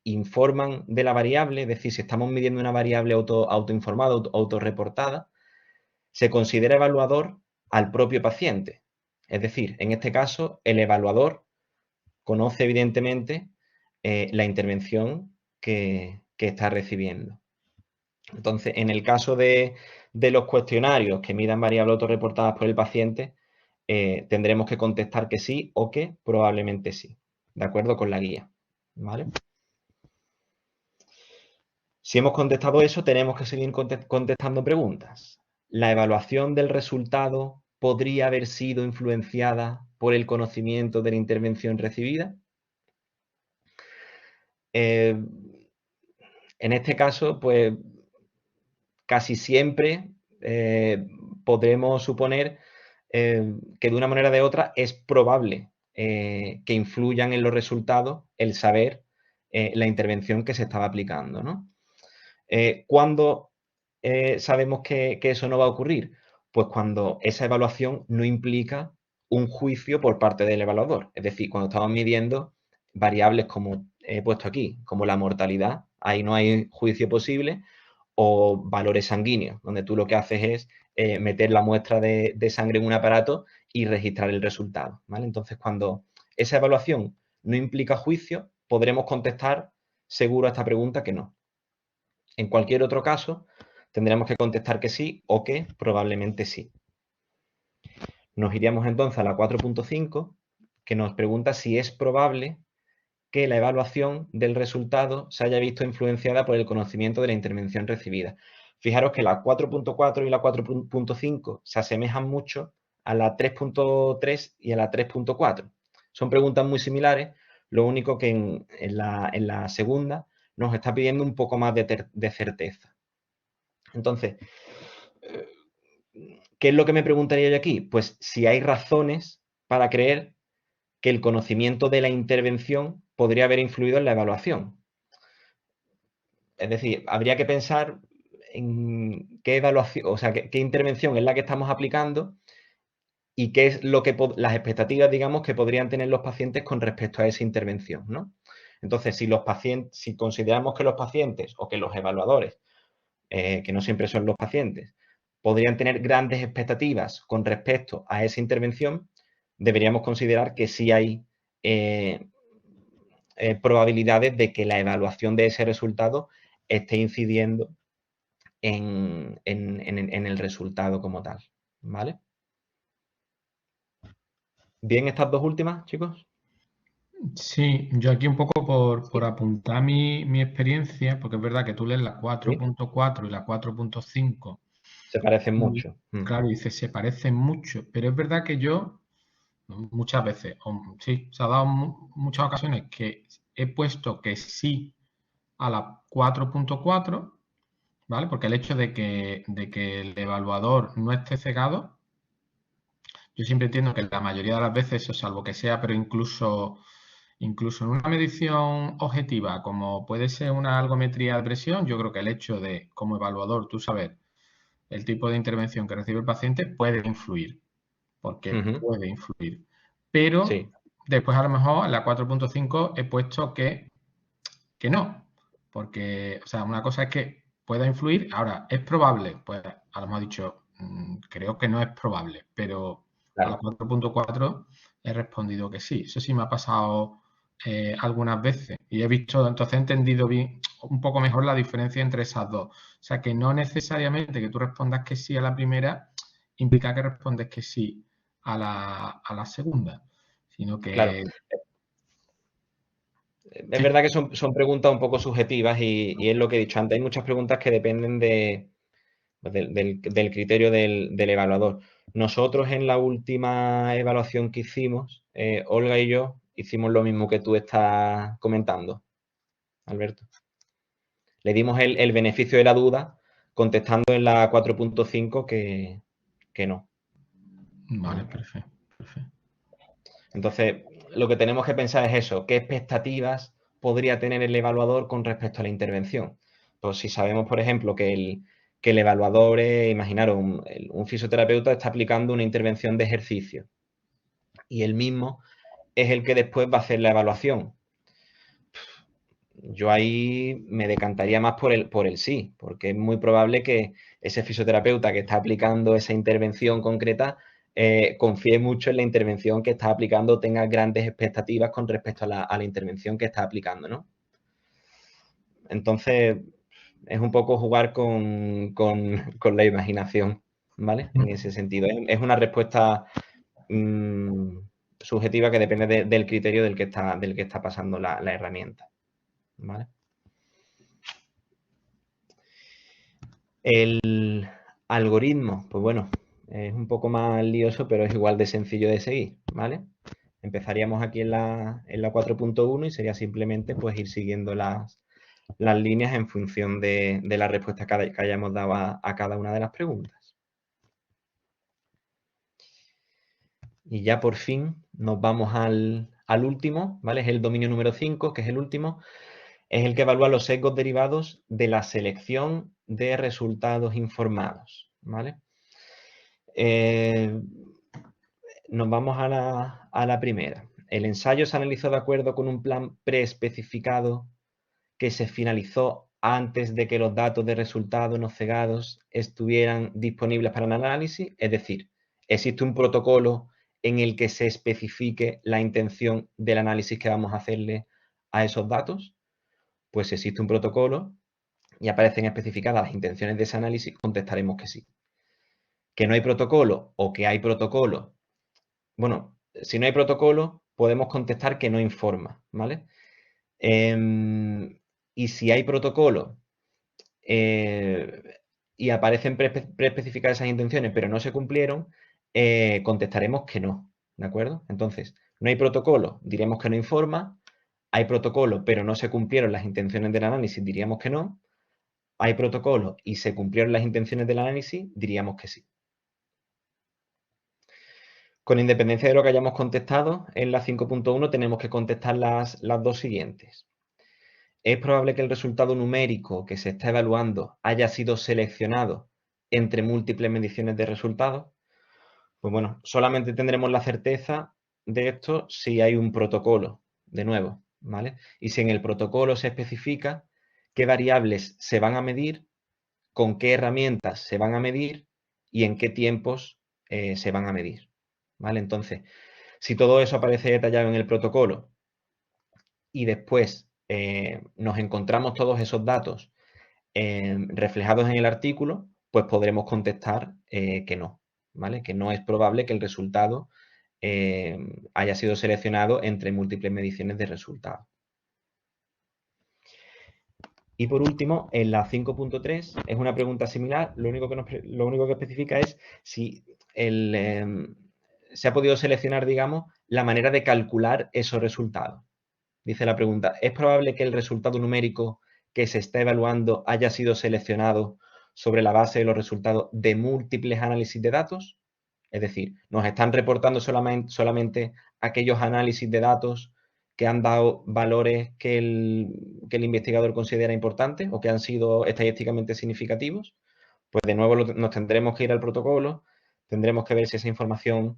informan de la variable, es decir, si estamos midiendo una variable autoinformada, autorreportada, se considera evaluador al propio paciente. Es decir, en este caso, el evaluador conoce evidentemente la intervención que está recibiendo. Entonces, en el caso de los cuestionarios que midan variables autorreportadas por el paciente, tendremos que contestar que sí o que probablemente sí, de acuerdo con la guía, ¿vale? Si hemos contestado eso, tenemos que seguir contestando preguntas. ¿La evaluación del resultado podría haber sido influenciada por el conocimiento de la intervención recibida? En este caso, pues casi siempre podremos suponer que de una manera o de otra es probable que influyan en los resultados el saber la intervención que se estaba aplicando, ¿no? ¿Cuándo sabemos que eso no va a ocurrir? Pues cuando esa evaluación no implica un juicio por parte del evaluador. Es decir, cuando estamos midiendo variables como he puesto aquí, como la mortalidad, ahí no hay juicio posible, o valores sanguíneos, donde tú lo que haces es meter la muestra de sangre en un aparato y registrar el resultado, ¿vale? Entonces, cuando esa evaluación no implica juicio, podremos contestar seguro a esta pregunta que no. En cualquier otro caso, tendremos que contestar que sí o que probablemente sí. Nos iríamos entonces a la 4.5, que nos pregunta si es probable que la evaluación del resultado se haya visto influenciada por el conocimiento de la intervención recibida. Fijaros que la 4.4 y la 4.5 se asemejan mucho a la 3.3 y a la 3.4. Son preguntas muy similares, lo único que en la segunda nos está pidiendo un poco más de certeza. Entonces, ¿qué es lo que me preguntaría yo aquí? Pues si hay razones para creer que el conocimiento de la intervención podría haber influido en la evaluación. Es decir, habría que pensar en qué evaluación, o sea, qué intervención es la que estamos aplicando y qué es lo que las expectativas, digamos, que podrían tener los pacientes con respecto a esa intervención, ¿no? Entonces, si consideramos que los pacientes o que los evaluadores, que no siempre son los pacientes, podrían tener grandes expectativas con respecto a esa intervención, deberíamos considerar que sí hay probabilidades de que la evaluación de ese resultado esté incidiendo en el resultado como tal, ¿vale? ¿Bien estas dos últimas, chicos? Sí, yo aquí un poco por apuntar mi experiencia, porque es verdad que tú lees la 4.4 y la 4.5. Se parecen mucho. Claro, dices, se parecen mucho, pero es verdad que yo muchas veces, sí, se ha dado muchas ocasiones que he puesto que sí a la 4.4, ¿vale? Porque el hecho de que el evaluador no esté cegado, yo siempre entiendo que la mayoría de las veces, o salvo que sea, pero incluso en una medición objetiva, como puede ser una algometría de presión, yo creo que el hecho de, como evaluador, tú saber el tipo de intervención que recibe el paciente puede influir, porque puede influir. Pero sí, después a lo mejor en la 4.5 he puesto que no, porque, o sea, una cosa es que pueda influir, ahora, ¿es probable? Pues a lo mejor he dicho, creo que no es probable, pero a la 4.4 he respondido que sí. Eso sí me ha pasado algunas veces y he visto, entonces he entendido bien, un poco mejor la diferencia entre esas dos. O sea, que no necesariamente que tú respondas que sí a la primera implica que respondes que sí a la segunda, sino que... Claro. Es verdad que son preguntas un poco subjetivas y es lo que he dicho antes. Hay muchas preguntas que dependen del criterio del evaluador. Nosotros en la última evaluación que hicimos, Olga y yo, hicimos lo mismo que tú estás comentando, Alberto. Le dimos el beneficio de la duda contestando en la 4.5 que no. Vale, perfecto. Entonces, lo que tenemos que pensar es eso, ¿qué expectativas podría tener el evaluador con respecto a la intervención? Pues si sabemos, por ejemplo, que el evaluador es, imaginaros, un fisioterapeuta está aplicando una intervención de ejercicio y él mismo es el que después va a hacer la evaluación. Yo ahí me decantaría más por el sí, porque es muy probable que ese fisioterapeuta que está aplicando esa intervención concreta confíe mucho en la intervención que está aplicando, tenga grandes expectativas con respecto a la intervención que está aplicando, ¿no? Entonces, es un poco jugar con la imaginación, ¿vale? En ese sentido. Es una respuesta subjetiva que depende del criterio del que está pasando la herramienta, ¿vale? El algoritmo, pues bueno, Es un poco más lioso, pero es igual de sencillo de seguir, ¿vale? Empezaríamos aquí en la 4.1 y sería simplemente pues ir siguiendo las líneas en función de la respuesta que hayamos dado a cada una de las preguntas. Y ya por fin nos vamos al último, ¿vale? Es el dominio número 5, que es el último. Es el que evalúa los sesgos derivados de la selección de resultados informados, ¿vale? Nos vamos a la primera. El ensayo se analizó de acuerdo con un plan preespecificado que se finalizó antes de que los datos de resultados no cegados estuvieran disponibles para el análisis. Es decir, existe un protocolo en el que se especifique la intención del análisis que vamos a hacerle a esos datos. Pues si existe un protocolo y aparecen especificadas las intenciones de ese análisis, contestaremos que sí. Que no hay protocolo o que hay protocolo. Bueno, si no hay protocolo, podemos contestar que no informa, ¿vale? Y si hay protocolo y aparecen preespecificadas esas intenciones, pero no se cumplieron, contestaremos que no, ¿de acuerdo? Entonces, no hay protocolo, diremos que no informa. Hay protocolo, pero no se cumplieron las intenciones del análisis, diríamos que no. Hay protocolo y se cumplieron las intenciones del análisis, diríamos que sí. Con independencia de lo que hayamos contestado, en la 5.1 tenemos que contestar las dos siguientes. ¿Es probable que el resultado numérico que se está evaluando haya sido seleccionado entre múltiples mediciones de resultados? Pues bueno, solamente tendremos la certeza de esto si hay un protocolo, de nuevo, ¿vale? Y si en el protocolo se especifica qué variables se van a medir, con qué herramientas se van a medir y en qué tiempos se van a medir, ¿vale? Entonces, si todo eso aparece detallado en el protocolo y después nos encontramos todos esos datos reflejados en el artículo, pues podremos contestar que no, ¿vale? Que no es probable que el resultado haya sido seleccionado entre múltiples mediciones de resultados. Y por último, en la 5.3 es una pregunta similar. Lo único que especifica es si se ha podido seleccionar, digamos, la manera de calcular esos resultados. Dice la pregunta, ¿es probable que el resultado numérico que se está evaluando haya sido seleccionado sobre la base de los resultados de múltiples análisis de datos? Es decir, nos están reportando solamente aquellos análisis de datos que han dado valores que el investigador considera importantes o que han sido estadísticamente significativos. Pues de nuevo nos tendremos que ir al protocolo, tendremos que ver si esa información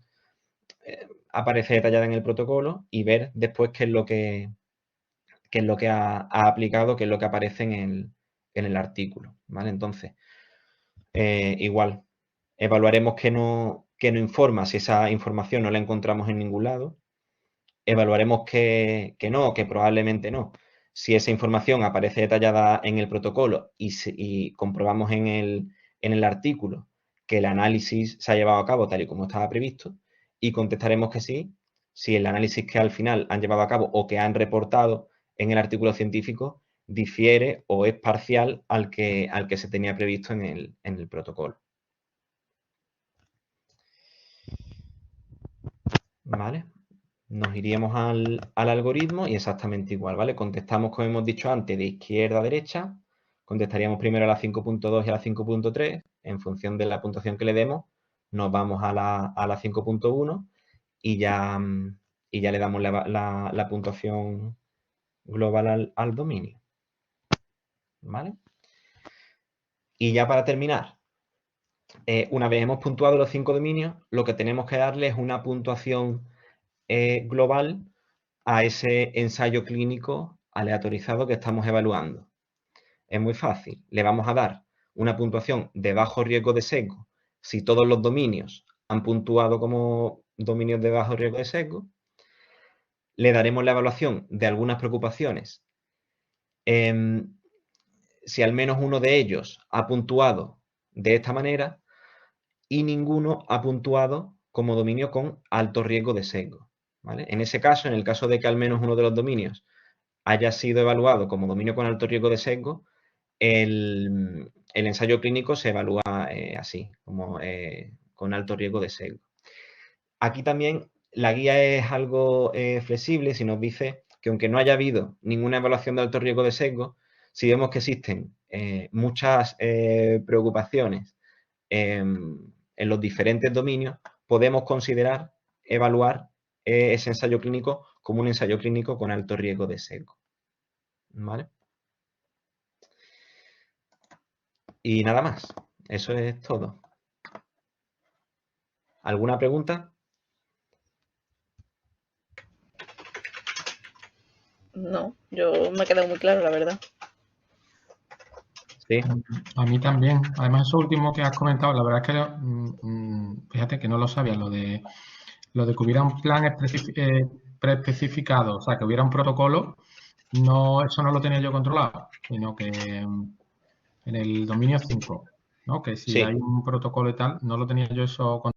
aparece detallada en el protocolo y ver después qué es lo que ha aplicado, qué es lo que aparece en el artículo, ¿vale? Entonces, igual, evaluaremos que no informa si esa información no la encontramos en ningún lado. Evaluaremos que no, que probablemente no. Si esa información aparece detallada en el protocolo y comprobamos en el artículo que el análisis se ha llevado a cabo tal y como estaba previsto, y contestaremos que sí, si el análisis que al final han llevado a cabo o que han reportado en el artículo científico difiere o es parcial al que se tenía previsto en el protocolo. ¿Vale? Nos iríamos al algoritmo y exactamente igual, ¿vale? Contestamos, como hemos dicho antes, de izquierda a derecha. Contestaríamos primero a la 5.2 y a la 5.3. En función de la puntuación que le demos, nos vamos a la 5.1 y ya le damos la puntuación global al dominio. ¿Vale? Y ya para terminar, una vez hemos puntuado los 5 dominios, lo que tenemos que darle es una puntuación global a ese ensayo clínico aleatorizado que estamos evaluando. Es muy fácil. Le vamos a dar una puntuación de bajo riesgo de sesgo si todos los dominios han puntuado como dominios de bajo riesgo de sesgo. Le daremos la evaluación de algunas preocupaciones si al menos uno de ellos ha puntuado de esta manera y ninguno ha puntuado como dominio con alto riesgo de sesgo, ¿vale? En ese caso, en el caso de que al menos uno de los dominios haya sido evaluado como dominio con alto riesgo de sesgo, el ensayo clínico se evalúa así, como con alto riesgo de sesgo. Aquí también la guía es algo flexible si nos dice que aunque no haya habido ninguna evaluación de alto riesgo de sesgo, si vemos que existen muchas preocupaciones en los diferentes dominios, podemos considerar evaluar ese ensayo clínico como un ensayo clínico con alto riesgo de sesgo. ¿Vale? Y nada más. Eso es todo. ¿Alguna pregunta? No, yo me he quedado muy claro, la verdad. Sí. A mí también. Además, eso último que has comentado, la verdad es que fíjate que no lo sabía, lo de que hubiera un plan preespecificado, o sea, que hubiera un protocolo, eso no lo tenía yo controlado, sino que en el dominio 5, ¿no? Que si hay un protocolo y tal, no lo tenía yo eso controlado.